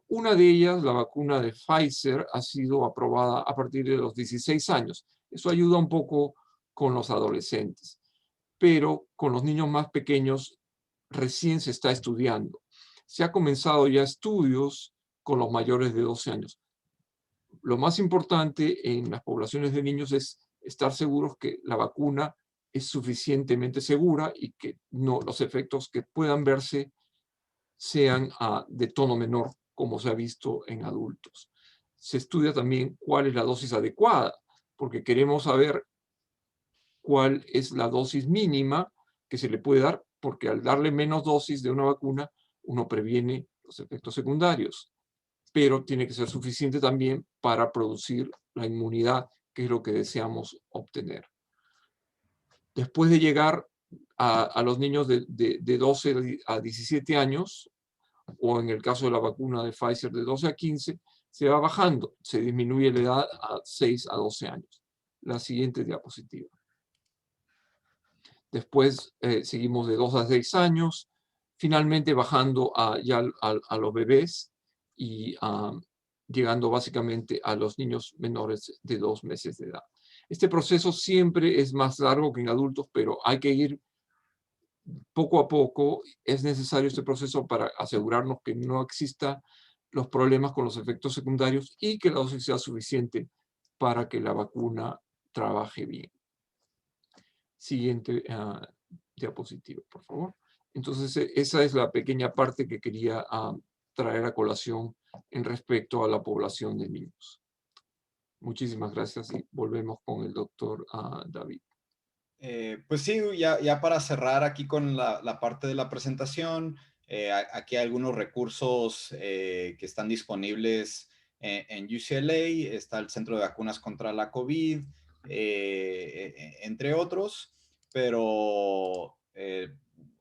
Una de ellas, la vacuna de Pfizer, ha sido aprobada a partir de los 16 años. Eso ayuda un poco con los adolescentes, pero con los niños más pequeños recién se está estudiando. Se ha comenzado ya estudios con los mayores de 12 años. Lo más importante en las poblaciones de niños es estar seguros que la vacuna es suficientemente segura y que los efectos que puedan verse sean de tono menor, como se ha visto en adultos. Se estudia también cuál es la dosis adecuada, porque queremos saber cuál es la dosis mínima que se le puede dar, porque al darle menos dosis de una vacuna, uno previene los efectos secundarios, pero tiene que ser suficiente también para producir la inmunidad, que es lo que deseamos obtener. Después de llegar a los niños de 12 a 17 años, o en el caso de la vacuna de Pfizer de 12 a 15, se va bajando, se disminuye la edad a 6 a 12 años. La siguiente diapositiva. Después seguimos de 2 a 6 años, finalmente bajando ya a los bebés y llegando básicamente a los niños menores de 2 meses de edad. Este proceso siempre es más largo que en adultos, pero hay que ir poco a poco. Es necesario este proceso para asegurarnos que no existan los problemas con los efectos secundarios y que la dosis sea suficiente para que la vacuna trabaje bien. Siguiente diapositiva, por favor. Entonces, esa es la pequeña parte que quería traer a colación en respecto a la población de niños. Muchísimas gracias y volvemos con el doctor David.
Pues sí, ya para cerrar aquí con la parte de la presentación, Aquí hay algunos recursos que están disponibles en UCLA. Está el Centro de Vacunas contra la COVID, entre otros. Pero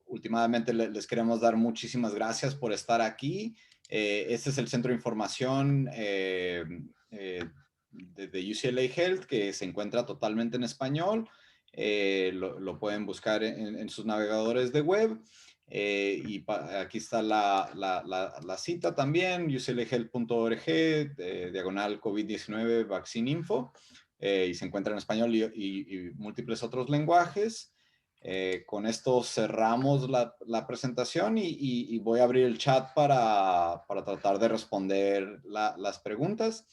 últimamente les queremos dar muchísimas gracias por estar aquí. Este es el Centro de Información de UCLA Health, que se encuentra totalmente en español. Lo pueden buscar en sus navegadores de web. Aquí está la cita también, uclahealth.org, diagonal COVID-19 Vaccine Info, y se encuentra en español y múltiples otros lenguajes. Con esto cerramos la presentación y voy a abrir el chat para tratar de responder las preguntas.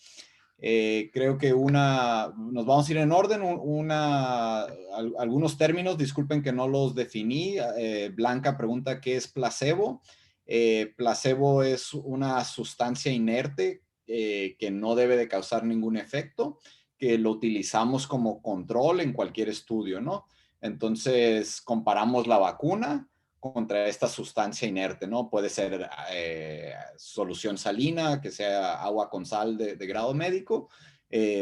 Creo que nos vamos a ir en orden, algunos términos, disculpen que no los definí. Blanca pregunta qué es placebo. Placebo es una sustancia inerte que no debe de causar ningún efecto, que lo utilizamos como control en cualquier estudio, ¿no? Entonces comparamos la vacuna contra esta sustancia inerte, ¿no? Puede ser solución salina, que sea agua con sal de grado médico,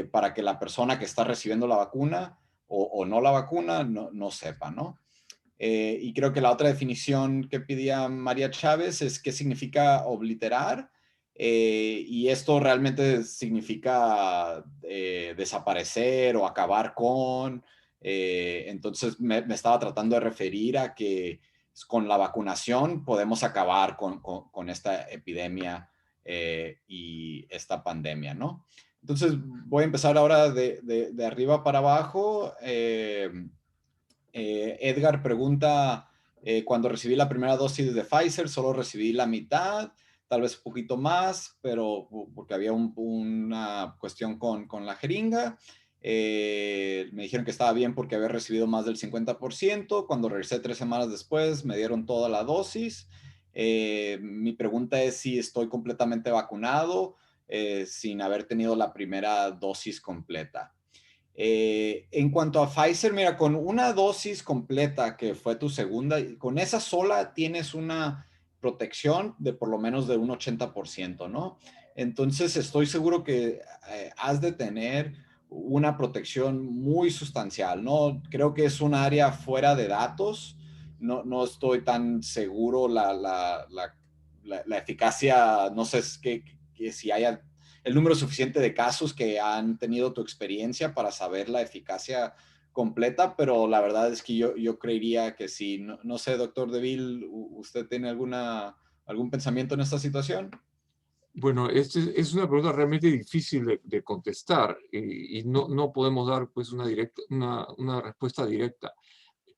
para que la persona que está recibiendo la vacuna o no la vacuna no sepa, ¿no? Y creo que la otra definición que pedía María Chávez es qué significa obliterar. Y esto realmente significa desaparecer o acabar con. Entonces me estaba tratando de referir a que con la vacunación podemos acabar con esta epidemia y esta pandemia, ¿no? Entonces voy a empezar ahora de arriba para abajo. Edgar pregunta, cuando recibí la primera dosis de Pfizer, solo recibí la mitad, tal vez un poquito más, pero porque había una cuestión con la jeringa. Me dijeron que estaba bien porque había recibido más del 50%. Cuando regresé 3 semanas después, me dieron toda la dosis. Mi pregunta es si estoy completamente vacunado sin haber tenido la primera dosis completa. En cuanto a Pfizer, mira, con una dosis completa que fue tu segunda, con esa sola tienes una protección de por lo menos de un 80%, ¿no? Entonces estoy seguro que has de tener una protección muy sustancial, ¿no? Creo que es un área fuera de datos. No estoy tan seguro la eficacia, no sé si haya el número suficiente de casos que han tenido tu experiencia para saber la eficacia completa, pero la verdad es que yo creería que sí. No sé, doctor DeVille, ¿usted tiene algún pensamiento en esta situación?
Bueno, es una pregunta realmente difícil de contestar y no podemos dar pues una respuesta directa.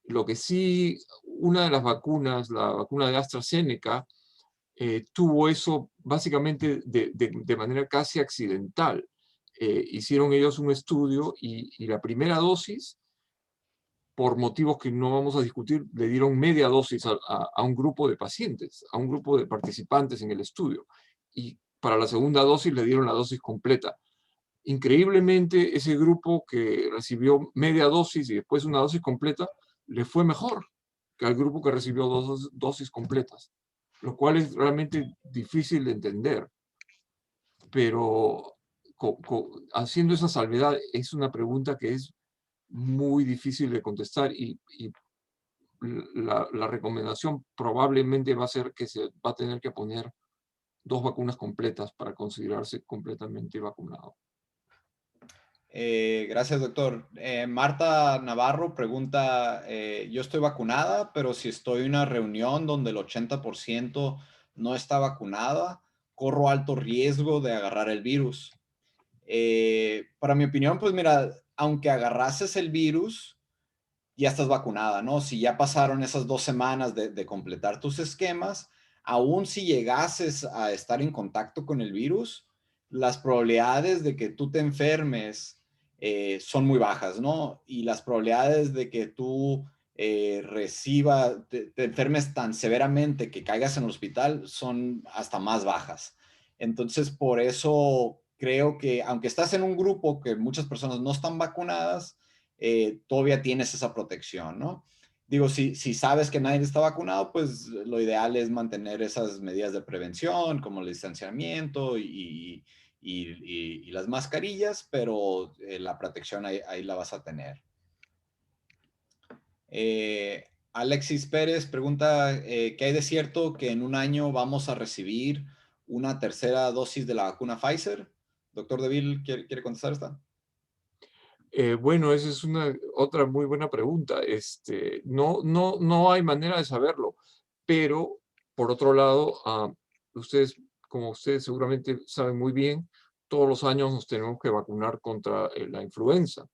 Lo que sí, una de las vacunas, la vacuna de AstraZeneca, tuvo eso básicamente de manera casi accidental. Hicieron ellos un estudio y la primera dosis, por motivos que no vamos a discutir, le dieron media dosis a un grupo de pacientes, a un grupo de participantes en el estudio. Y para la segunda dosis le dieron la dosis completa. Increíblemente, ese grupo que recibió media dosis y después una dosis completa, le fue mejor que al grupo que recibió dos dosis completas, lo cual es realmente difícil de entender. Pero haciendo esa salvedad, es una pregunta que es muy difícil de contestar y la recomendación probablemente va a ser que se va a tener que poner 2 vacunas completas para considerarse completamente vacunado.
Gracias, doctor. Marta Navarro pregunta, yo estoy vacunada, pero si estoy en una reunión donde el 80% no está vacunada, corro alto riesgo de agarrar el virus. Para mi opinión, pues mira, aunque agarrases el virus, ya estás vacunada, ¿no? Si ya pasaron esas 2 semanas de completar tus esquemas, aún si llegases a estar en contacto con el virus, las probabilidades de que tú te enfermes son muy bajas, ¿no? Y las probabilidades de que tú te enfermes tan severamente que caigas en el hospital son hasta más bajas. Entonces, por eso creo que aunque estás en un grupo que muchas personas no están vacunadas, todavía tienes esa protección, ¿no? digo, si sabes que nadie está vacunado, pues lo ideal es mantener esas medidas de prevención, como el distanciamiento y las mascarillas, pero la protección ahí la vas a tener. Alexis Pérez pregunta, ¿qué hay de cierto que en un año vamos a recibir una tercera dosis de la vacuna Pfizer? Doctor DeVille, ¿quiere contestar esta?
Bueno, esa es otra muy buena pregunta. No hay manera de saberlo, pero por otro lado, ustedes, como ustedes seguramente saben muy bien, todos los años nos tenemos que vacunar contra la influenza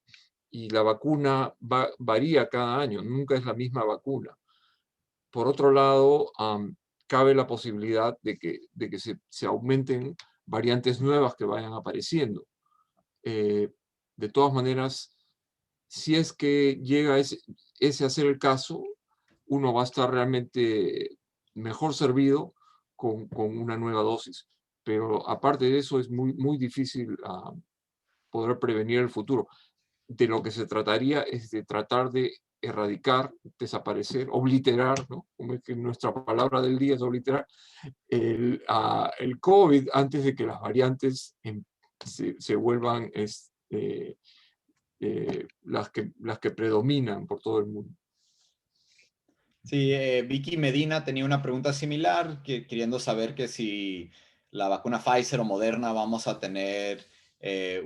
y la vacuna varía cada año, nunca es la misma vacuna. Por otro lado, cabe la posibilidad de que se aumenten variantes nuevas que vayan apareciendo. De todas maneras, si es que llega ese a ser el caso, uno va a estar realmente mejor servido con una nueva dosis. Pero aparte de eso, es muy difícil poder prevenir el futuro. De lo que se trataría es de tratar de erradicar, desaparecer, obliterar, ¿no? Como es que nuestra palabra del día es obliterar, el COVID antes de que las variantes se vuelvan las que predominan por todo el mundo.
Sí, Vicky Medina tenía una pregunta similar, queriendo saber que si la vacuna Pfizer o Moderna vamos a tener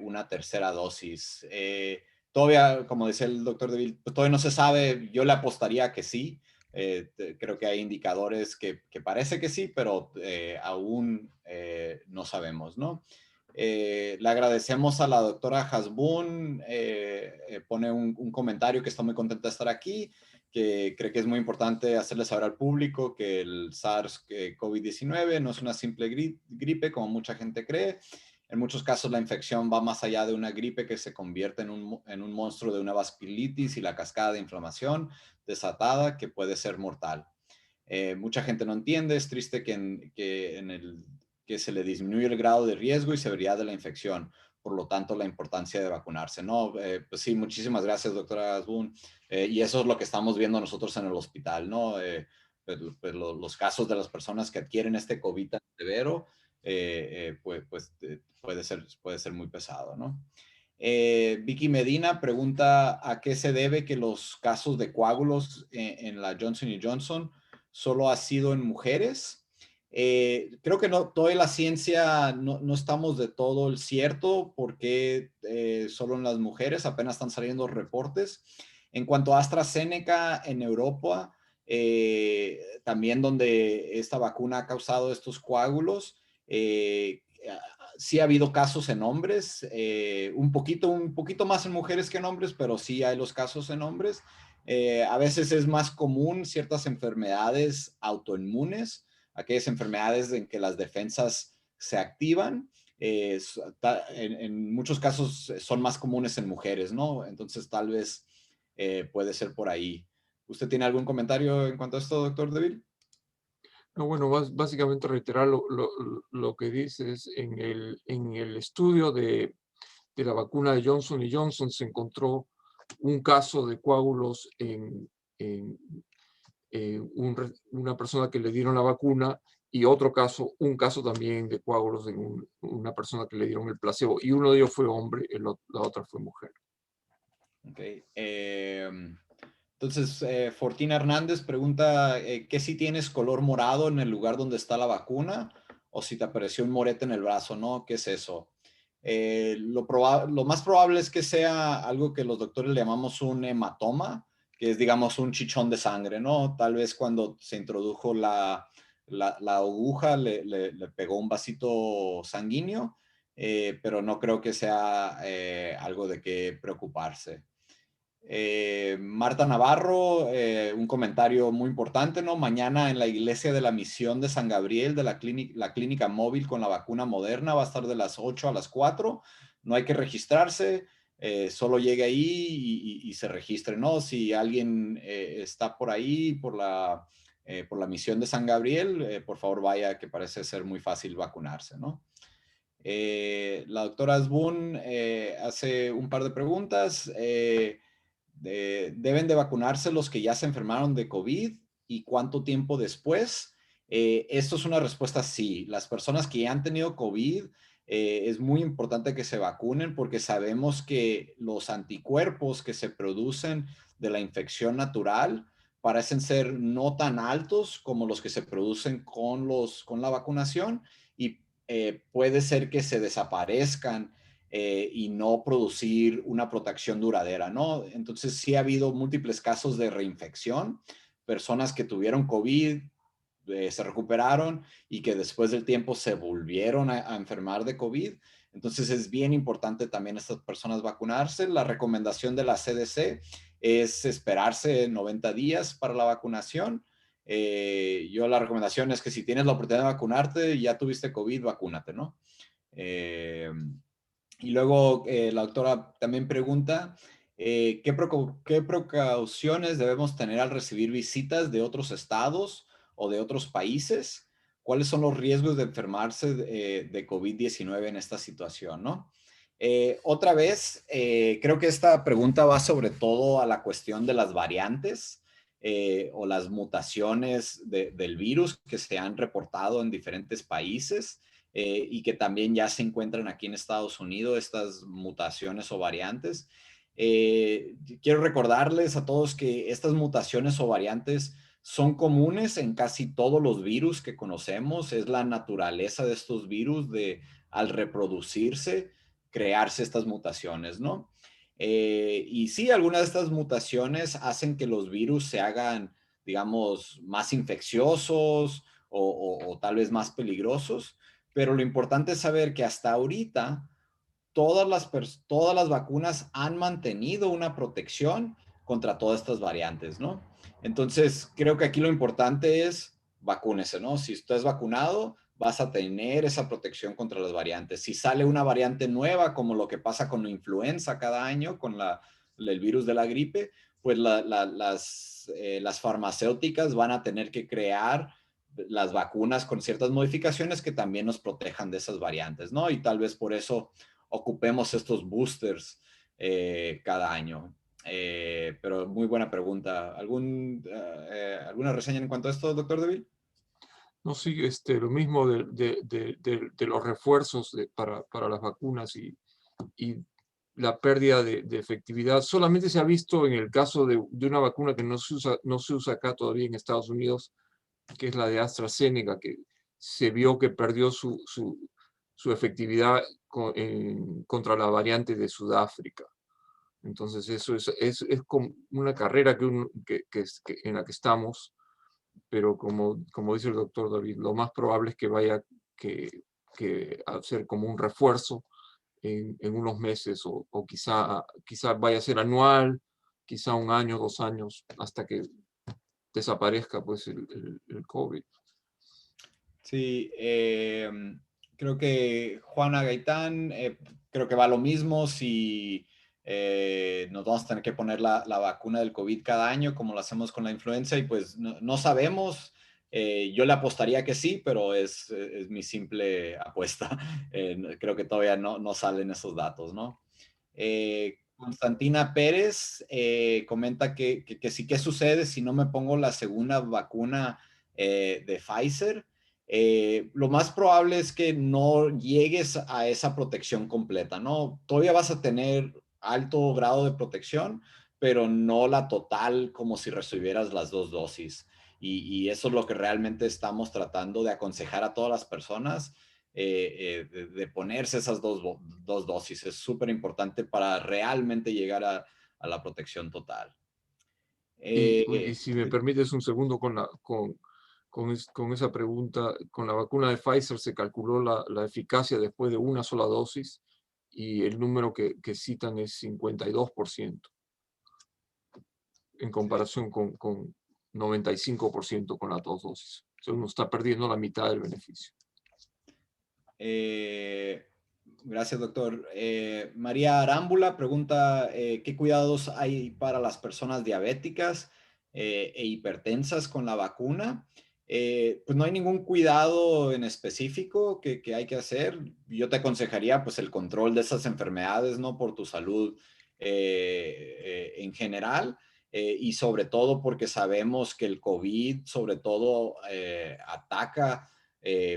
una tercera dosis. Todavía, como decía el doctor DeVille, pues todavía no se sabe. Yo le apostaría que sí. Creo que hay indicadores que parece que sí, pero aún no sabemos, ¿no? Le agradecemos a la doctora Hasbun, pone un comentario que está muy contenta de estar aquí, que cree que es muy importante hacerle saber al público que el SARS-CoV-19 no es una simple gripe como mucha gente cree. En muchos casos la infección va más allá de una gripe que se convierte en un monstruo de una vasculitis y la cascada de inflamación desatada que puede ser mortal. Mucha gente no entiende, es triste que se le disminuye el grado de riesgo y severidad de la infección. Por lo tanto, la importancia de vacunarse, ¿no? Pues sí, muchísimas gracias, doctora Asbun. Y eso es lo que estamos viendo nosotros en el hospital, ¿no? Los casos de las personas que adquieren este COVID tan severo, puede ser muy pesado, ¿no? Vicky Medina pregunta a qué se debe que los casos de coágulos en la Johnson Johnson solo ha sido en mujeres. Creo que todavía la ciencia no estamos de todo el cierto porque solo en las mujeres apenas están saliendo reportes. En cuanto a AstraZeneca en Europa, también donde esta vacuna ha causado estos coágulos, sí ha habido casos en hombres, un poquito más en mujeres que en hombres, pero sí hay los casos en hombres. A veces es más común ciertas enfermedades autoinmunes, aquellas enfermedades en que las defensas se activan. En muchos casos son más comunes en mujeres, ¿no? Entonces tal vez puede ser por ahí. ¿Usted tiene algún comentario en cuanto a esto, doctor DeVille?
No, bueno, básicamente reiterar lo que dices. En el estudio de la vacuna de Johnson Johnson se encontró un caso de coágulos en una persona que le dieron la vacuna y un caso también de coágulos en una persona que le dieron el placebo. Y uno de ellos fue hombre, la otra fue mujer.
Ok. Entonces, Fortina Hernández pregunta que si tienes color morado en el lugar donde está la vacuna o si te apareció un morete en el brazo, ¿no? ¿Qué es eso? Lo más probable es que sea algo que los doctores le llamamos un hematoma, que es, digamos, un chichón de sangre, ¿no? Tal vez cuando se introdujo la aguja le pegó un vasito sanguíneo, pero no creo que sea algo de qué preocuparse. Marta Navarro, un comentario muy importante, ¿no? Mañana en la iglesia de la Misión de San Gabriel, de la clínica móvil con la vacuna Moderna, va a estar de las 8 a las 4. No hay que registrarse, solo llegue ahí y se registre, ¿no? Si alguien está por ahí, por la Misión de San Gabriel, por favor vaya, que parece ser muy fácil vacunarse, ¿no? La doctora Asbun hace un par de preguntas. deben de vacunarse los que ya se enfermaron de COVID y cuánto tiempo después. Esto es una respuesta sí. Las personas que ya han tenido COVID, es muy importante que se vacunen porque sabemos que los anticuerpos que se producen de la infección natural parecen ser no tan altos como los que se producen con la vacunación y puede ser que se desaparezcan y no producir una protección duradera, ¿no? Entonces sí ha habido múltiples casos de reinfección, personas que tuvieron COVID, se recuperaron y que después del tiempo se volvieron a enfermar de COVID. Entonces es bien importante también estas personas vacunarse. La recomendación de la CDC es esperarse 90 días para la vacunación. Yo la recomendación es que si tienes la oportunidad de vacunarte, ya tuviste COVID, vacúnate, ¿no? Y luego la doctora también pregunta, ¿qué precauciones debemos tener al recibir visitas de otros estados o de otros países? ¿Cuáles son los riesgos de enfermarse de COVID-19 en esta situación, no? Otra vez, creo que esta pregunta va sobre todo a la cuestión de las variantes o las mutaciones del virus que se han reportado en diferentes países. Y que también ya se encuentran aquí en Estados Unidos, estas mutaciones o variantes. Quiero recordarles a todos que estas mutaciones o variantes son comunes en casi todos los virus que conocemos. Es la naturaleza de estos virus de, al reproducirse, crearse estas mutaciones, ¿no? Y sí, algunas de estas mutaciones hacen que los virus se hagan, digamos, más infecciosos o tal vez más peligrosos. Pero lo importante es saber que hasta ahorita todas las vacunas han mantenido una protección contra todas estas variantes, ¿no? Entonces, creo que aquí lo importante es vacúnese, ¿no? Si estás vacunado, vas a tener esa protección contra las variantes. Si sale una variante nueva, como lo que pasa con la influenza cada año, con el virus de la gripe, pues las farmacéuticas van a tener que crear las vacunas con ciertas modificaciones que también nos protejan de esas variantes, ¿no? Y tal vez por eso ocupemos estos boosters cada año. Pero muy buena pregunta. ¿Alguna reseña en cuanto a esto, doctor Deville?
No, sí, lo mismo de los refuerzos para las vacunas y la pérdida de efectividad. Solamente se ha visto en el caso de una vacuna que no se usa acá todavía en Estados Unidos, que es la de AstraZeneca, que se vio que perdió su efectividad contra la variante de Sudáfrica. Entonces, eso es como una carrera en la que estamos, pero como dice el doctor David, lo más probable es que vaya a ser como un refuerzo en unos meses o quizá vaya a ser anual, quizá un año, 2 años, hasta que desaparezca pues el COVID.
Sí, creo que Juana Gaitán, creo que va lo mismo si nos vamos a tener que poner la vacuna del COVID cada año como lo hacemos con la influenza y pues no sabemos. Yo le apostaría que sí, pero es mi simple apuesta. Creo que todavía no salen esos datos, ¿no? Constantina Pérez comenta que sí, ¿qué sucede si no me pongo la segunda vacuna de Pfizer? Lo más probable es que no llegues a esa protección completa, ¿no? Todavía vas a tener alto grado de protección, pero no la total como si recibieras las dos dosis. Y eso es lo que realmente estamos tratando de aconsejar a todas las personas, de ponerse esas dos dosis. Es súper importante para realmente llegar a la protección total.
Y si me permites un segundo con esa pregunta, con la vacuna de Pfizer se calculó la eficacia después de una sola dosis y el número que citan es 52% en comparación con 95% con las dos dosis. Entonces uno está perdiendo la mitad del beneficio.
Gracias, doctor. María Arámbula pregunta, ¿qué cuidados hay para las personas diabéticas e hipertensas con la vacuna? Pues no hay ningún cuidado en específico que hay que hacer. Yo te aconsejaría pues el control de esas enfermedades, ¿no? Por tu salud en general, y sobre todo porque sabemos que el COVID sobre todo ataca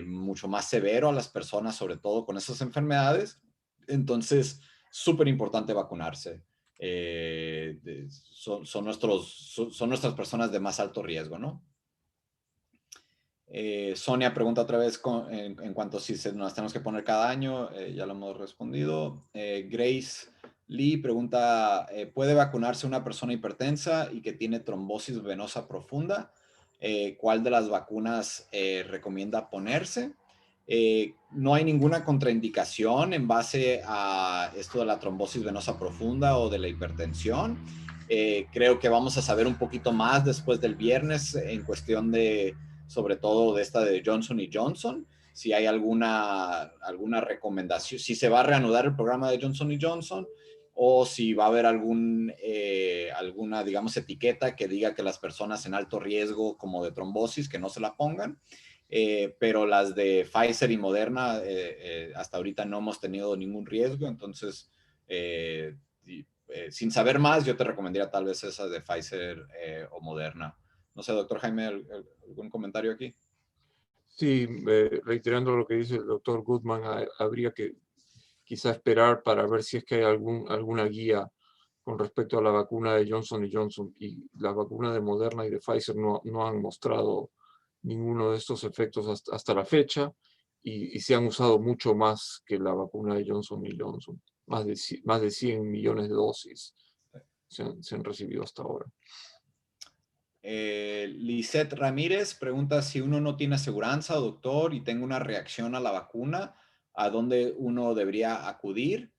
mucho más severo a las personas, sobre todo con esas enfermedades. Entonces, súper importante vacunarse. Son nuestras personas de más alto riesgo, ¿no? Sonia pregunta otra vez en cuanto a si nos tenemos que poner cada año, ya lo hemos respondido. Grace Lee pregunta, ¿puede vacunarse una persona hipertensa y que tiene trombosis venosa profunda? ¿Cuál de las vacunas recomienda ponerse? No hay ninguna contraindicación en base a esto de la trombosis venosa profunda o de la hipertensión. Creo que vamos a saber un poquito más después del viernes en cuestión de, sobre todo de esta de Johnson & Johnson, si hay alguna recomendación, si se va a reanudar el programa de Johnson & Johnson o si va a haber alguna, digamos, etiqueta que diga que las personas en alto riesgo como de trombosis, que no se la pongan. Pero las de Pfizer y Moderna hasta ahorita no hemos tenido ningún riesgo, entonces sin saber más yo te recomendaría tal vez esas de Pfizer o Moderna. No sé, doctor Jaime, ¿algún comentario aquí?
Sí, reiterando lo que dice el doctor Goodman, habría que quizá esperar para ver si es que hay alguna guía con respecto a la vacuna de Johnson & Johnson, y la vacuna de Moderna y de Pfizer no han mostrado ninguno de estos efectos hasta la fecha, y se han usado mucho más que la vacuna de Johnson & Johnson. Más de 100 millones de dosis se han recibido hasta ahora.
Lisette Ramírez pregunta si uno no tiene aseguranza, doctor, y tengo una reacción a la vacuna, ¿a dónde uno debería acudir?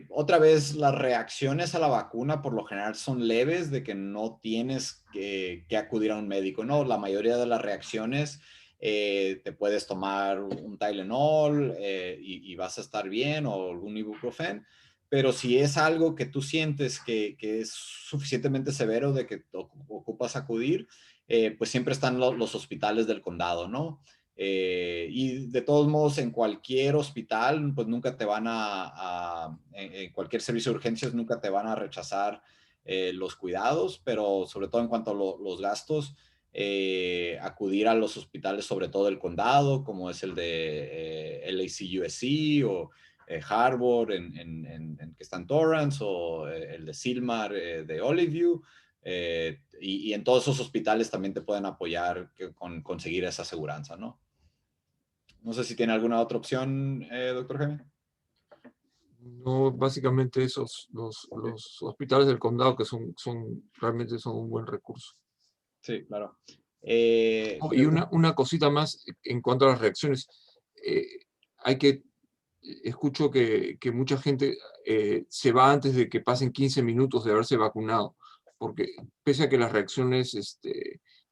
Otra vez, las reacciones a la vacuna por lo general son leves, de que no tienes que acudir a un médico, ¿no? La mayoría de las reacciones te puedes tomar un Tylenol y vas a estar bien, o algún ibuprofeno. Pero si es algo que tú sientes que es suficientemente severo de que ocupas acudir, pues siempre están los hospitales del condado, ¿no? Y de todos modos, en cualquier hospital, pues nunca te van en cualquier servicio de urgencias, nunca te van a rechazar los cuidados, pero sobre todo en cuanto a los gastos, acudir a los hospitales, sobre todo del condado, como es el de LACUSC o Harbor, que está en Torrance, o el de Silmar de Oliveview, y en todos esos hospitales también te pueden apoyar con conseguir esa aseguranza, ¿no? No sé si tiene alguna otra opción, doctor Jaime.
No, básicamente los hospitales del condado, que realmente son un buen recurso.
Sí, claro.
Y una cosita más en cuanto a las reacciones. Escucho que mucha gente se va antes de que pasen 15 minutos de haberse vacunado, porque pese a que las reacciones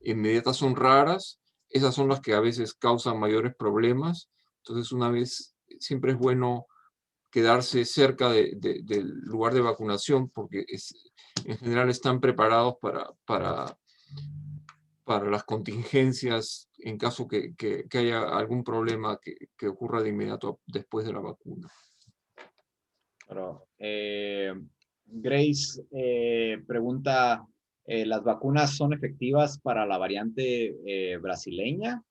inmediatas son raras, esas son las que a veces causan mayores problemas. Entonces, siempre es bueno quedarse cerca del lugar de vacunación, porque en general están preparados para las contingencias en caso que haya algún problema que ocurra de inmediato después de la vacuna.
Claro. Grace pregunta, ¿las vacunas son efectivas para la variante brasileña?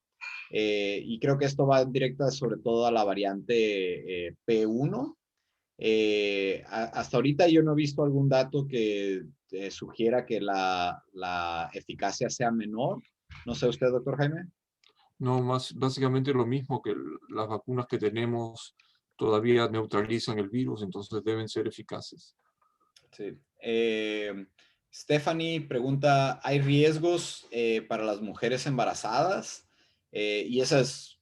Y creo que esto va directa sobre todo a la variante P1. Hasta ahorita yo no he visto algún dato que sugiera que la eficacia sea menor. No sé usted, doctor Jaime.
No, básicamente lo mismo, que las vacunas que tenemos todavía neutralizan el virus, entonces deben ser eficaces.
Sí. Stephanie pregunta, ¿hay riesgos para las mujeres embarazadas? Y esa es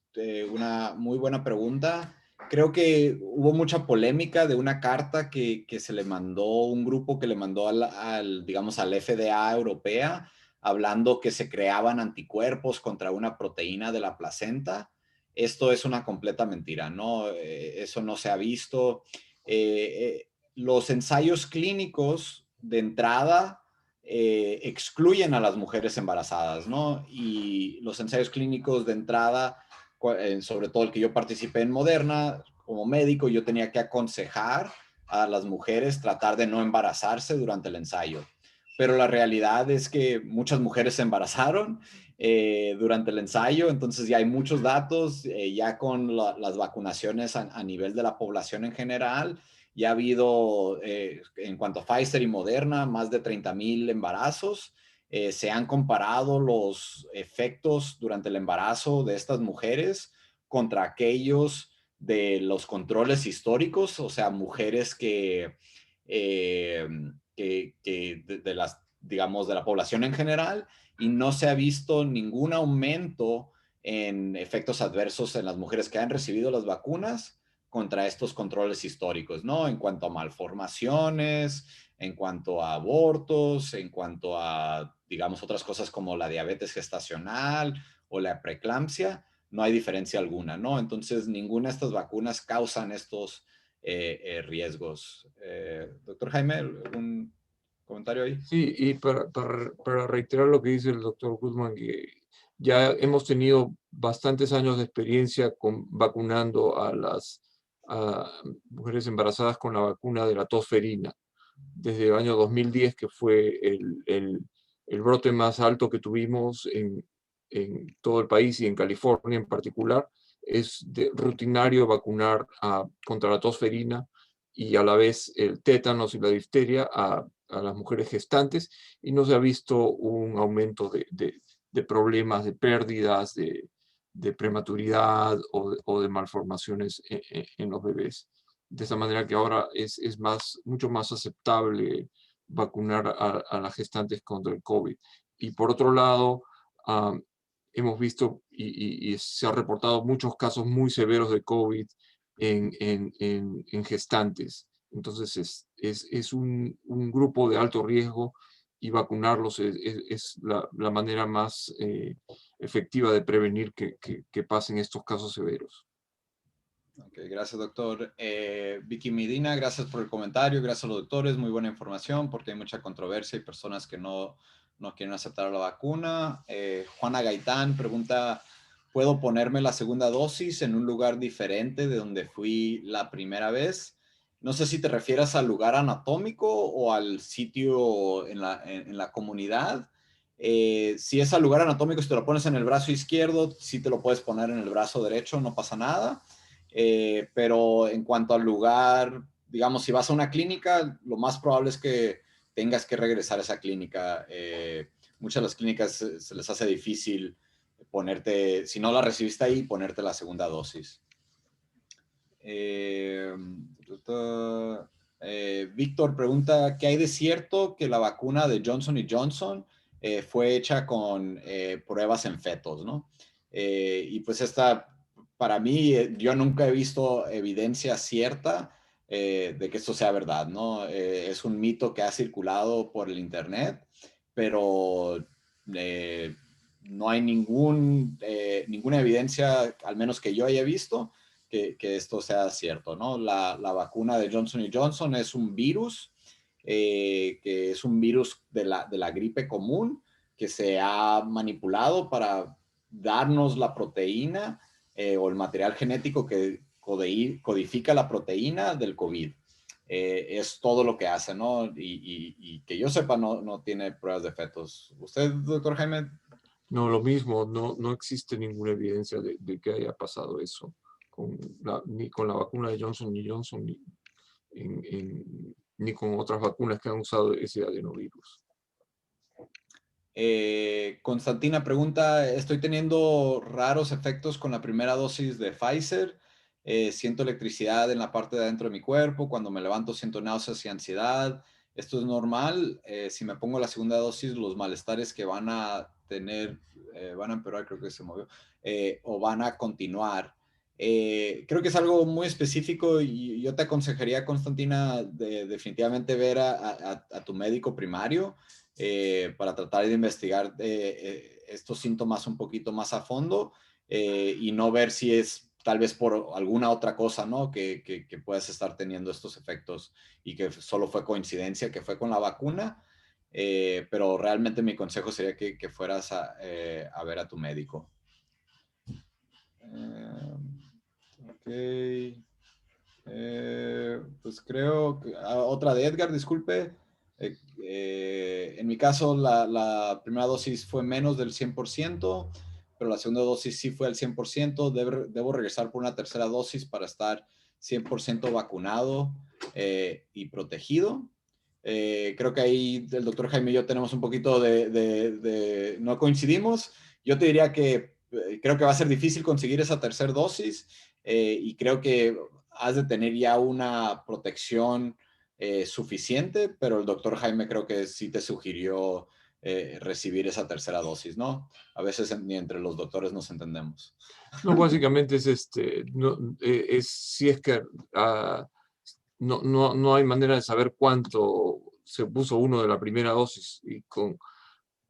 una muy buena pregunta. Creo que hubo mucha polémica de una carta que se le mandó, un grupo que le mandó digamos, al FDA europea, hablando que se creaban anticuerpos contra una proteína de la placenta. Esto es una completa mentira, ¿no? Eso no se ha visto. Los ensayos clínicos de entrada excluyen a las mujeres embarazadas, ¿no? Y los ensayos clínicos de entrada, sobre todo el que yo participé en Moderna, como médico, yo tenía que aconsejar a las mujeres tratar de no embarazarse durante el ensayo. Pero la realidad es que muchas mujeres se embarazaron durante el ensayo, entonces ya hay muchos datos, ya con las vacunaciones a nivel de la población en general, ya ha habido, en cuanto a Pfizer y Moderna, más de 30,000 embarazos. Se han comparado los efectos durante el embarazo de estas mujeres contra aquellos de los controles históricos, o sea, mujeres de las, digamos, de la población en general, y no se ha visto ningún aumento en efectos adversos en las mujeres que han recibido las vacunas contra estos controles históricos, ¿no? En cuanto a malformaciones, en cuanto a abortos, en cuanto a, digamos, otras cosas como la diabetes gestacional o la preeclampsia, no hay diferencia alguna, ¿no? Entonces, ninguna de estas vacunas causan estos riesgos. Doctor Jaime, ¿algún comentario ahí?
Sí, y para reiterar lo que dice el doctor Goodman, que ya hemos tenido bastantes años de experiencia vacunando a las mujeres embarazadas con la vacuna de la tosferina. Desde el año 2010, que fue el brote más alto que tuvimos en todo el país y en California en particular, es rutinario vacunar contra la tosferina y a la vez el tétanos y la difteria a las mujeres gestantes, y no se ha visto un aumento de problemas, de pérdidas, de prematuridad o de malformaciones en los bebés. De esta manera que ahora es mucho más aceptable vacunar a las gestantes contra el COVID. Y por otro lado, hemos visto y se han reportado muchos casos muy severos de COVID en gestantes. Entonces es un grupo de alto riesgo, y vacunarlos es la manera más efectiva de prevenir que pasen estos casos severos.
Ok, gracias, doctor. Vicky Medina, gracias por el comentario. Gracias a los doctores, muy buena información, porque hay mucha controversia y personas que no quieren aceptar la vacuna. Juana Gaitán pregunta, ¿puedo ponerme la segunda dosis en un lugar diferente de donde fui la primera vez? No sé si te refieres al lugar anatómico o al sitio en la comunidad. Si es al lugar anatómico, si te lo pones en el brazo izquierdo, sí te lo puedes poner en el brazo derecho, no pasa nada. Pero en cuanto al lugar, digamos, si vas a una clínica, lo más probable es que tengas que regresar a esa clínica. Muchas de las clínicas se les hace difícil ponerte, si no la recibiste ahí, ponerte la segunda dosis. Víctor pregunta, ¿qué hay de cierto que la vacuna de Johnson & Johnson fue hecha con pruebas en fetos, ¿no? Y pues esta, para mí, yo nunca he visto evidencia cierta de que esto sea verdad, ¿no? Es un mito que ha circulado por el internet, pero no hay ninguna evidencia, al menos que yo haya visto, que esto sea cierto, ¿no? La vacuna de Johnson & Johnson es un virus, que es un virus de la gripe común, que se ha manipulado para darnos la proteína o el material genético que codifica la proteína del COVID. Es todo lo que hace, ¿no? Y que yo sepa, no tiene pruebas de fetos. ¿Usted, doctor Jaime?
No, lo mismo, no existe ninguna evidencia de que haya pasado eso ni con la vacuna de Johnson & Johnson, ni con otras vacunas que han usado ese adenovirus.
Constantina pregunta, estoy teniendo raros efectos con la primera dosis de Pfizer. Siento electricidad en la parte de adentro de mi cuerpo. Cuando me levanto siento náuseas y ansiedad. ¿Esto es normal? Si me pongo la segunda dosis, los malestares que van a tener, van a empeorar, creo que se movió, o van a continuar. Creo que es algo muy específico, y yo te aconsejaría, Constantina, definitivamente ver a tu médico primario para tratar de investigar estos síntomas un poquito más a fondo, y no ver si es tal vez por alguna otra cosa, ¿no? Que puedas estar teniendo estos efectos y que solo fue coincidencia, que fue con la vacuna. Pero realmente mi consejo sería que fueras a ver a tu médico. Ok. Pues creo que otra de Edgar, disculpe. En mi caso, la primera dosis fue menos del 100%, pero la segunda dosis sí fue al 100%. Debo regresar por una tercera dosis para estar 100% vacunado y protegido. Creo que ahí el doctor Jaime y yo tenemos un poquito no coincidimos. Yo te diría que creo que va a ser difícil conseguir esa tercera dosis y creo que has de tener ya una protección suficiente, pero el doctor Jaime creo que sí te sugirió recibir esa tercera dosis, ¿no? A veces ni entre los doctores nos entendemos.
No, básicamente es si es que no hay manera de saber cuánto se puso uno de la primera dosis, y con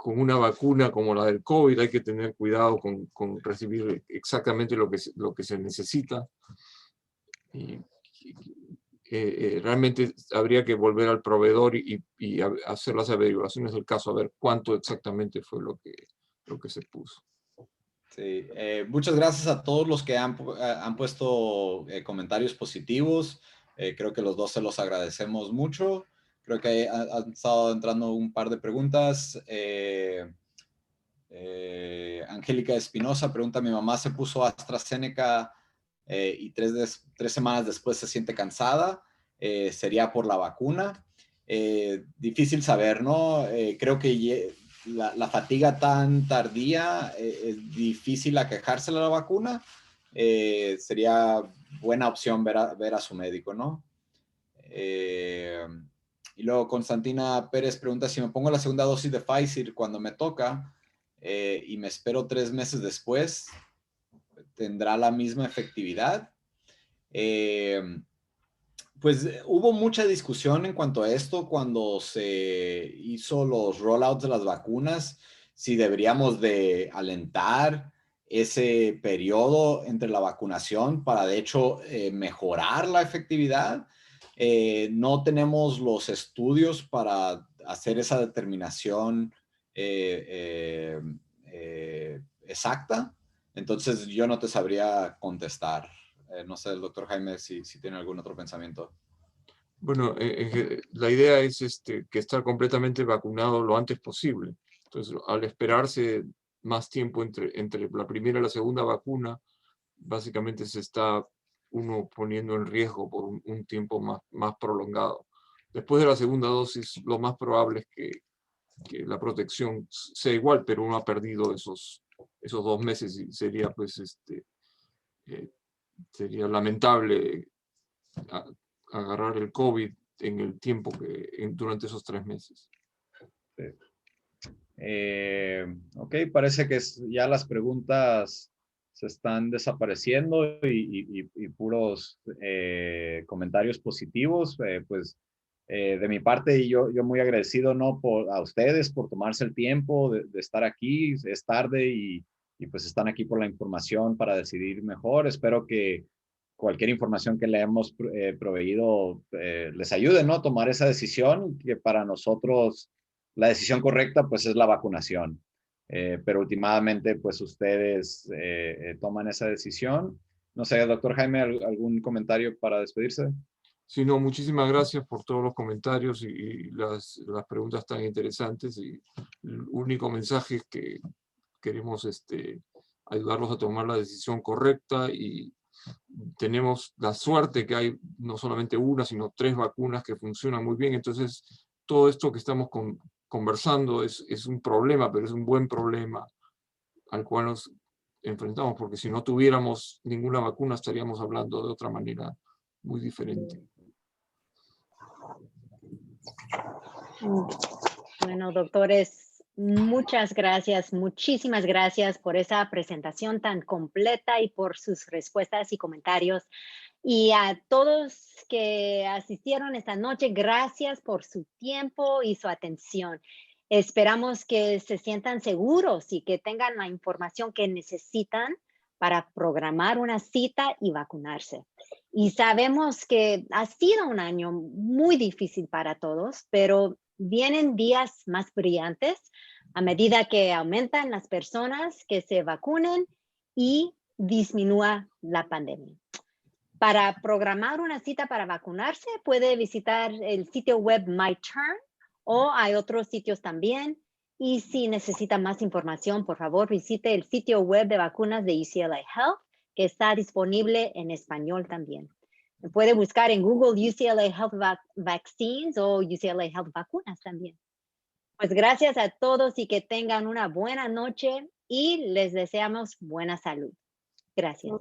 una vacuna como la del COVID hay que tener cuidado con recibir exactamente lo que se necesita. Y realmente habría que volver al proveedor y hacer las averiguaciones del caso, a ver cuánto exactamente fue lo que se puso.
Sí, muchas gracias a todos los que han puesto comentarios positivos. Creo que los dos se los agradecemos mucho. Creo que han estado entrando un par de preguntas. Angélica Espinosa pregunta: mi mamá se puso AstraZeneca y tres semanas después se siente cansada. ¿Sería por la vacuna? Difícil saber, ¿no? Creo que la fatiga tan tardía es difícil aquejársela a la vacuna. Sería buena opción ver a su médico, ¿no? Y luego Constantina Pérez pregunta: si me pongo la segunda dosis de Pfizer cuando me toca y me espero 3 meses después, ¿tendrá la misma efectividad? Pues hubo mucha discusión en cuanto a esto cuando se hizo los rollouts de las vacunas, si deberíamos de alentar ese periodo entre la vacunación para de hecho mejorar la efectividad. No tenemos los estudios para hacer esa determinación exacta, entonces yo no te sabría contestar. No sé, el doctor Jaime, si tiene algún otro pensamiento.
Bueno, la idea es que estar completamente vacunado lo antes posible. Entonces, al esperarse más tiempo entre la primera y la segunda vacuna, básicamente se está uno poniendo en riesgo por un tiempo más prolongado. Después de la segunda dosis, lo más probable es que la protección sea igual, pero uno ha perdido esos 2 meses y sería, pues, sería lamentable agarrar el COVID en el tiempo durante esos 3 meses.
Sí. Ok, parece que ya las preguntas se están desapareciendo y puros comentarios positivos. Pues de mi parte, yo muy agradecido, ¿no? A ustedes por tomarse el tiempo de estar aquí. Es tarde y pues están aquí por la información para decidir mejor. Espero que cualquier información que le hemos proveído les ayude, ¿no? A tomar esa decisión, que para nosotros la decisión correcta pues es la vacunación. Pero últimamente pues ustedes toman esa decisión. No sé, doctor Jaime, ¿algún comentario para despedirse?
Sí, no, muchísimas gracias por todos los comentarios y las preguntas tan interesantes. Y el único mensaje es que queremos ayudarlos a tomar la decisión correcta, y tenemos la suerte que hay no solamente una, sino 3 vacunas que funcionan muy bien. Entonces, todo esto que estamos conversando es un problema, pero es un buen problema al cual nos enfrentamos, porque si no tuviéramos ninguna vacuna estaríamos hablando de otra manera muy diferente.
Bueno, doctores, muchas gracias, muchísimas gracias por esa presentación tan completa y por sus respuestas y comentarios. Y a todos que asistieron esta noche, gracias por su tiempo y su atención. Esperamos que se sientan seguros y que tengan la información que necesitan para programar una cita y vacunarse. Y sabemos que ha sido un año muy difícil para todos, pero vienen días más brillantes a medida que aumentan las personas que se vacunen y disminuya la pandemia. Para programar una cita para vacunarse, puede visitar el sitio web MyTurn o hay otros sitios también. Y si necesita más información, por favor, visite el sitio web de vacunas de UCLA Health, que está disponible en español también. Puede buscar en Google UCLA Health Vaccines o UCLA Health Vacunas también. Pues gracias a todos y que tengan una buena noche y les deseamos buena salud. Gracias.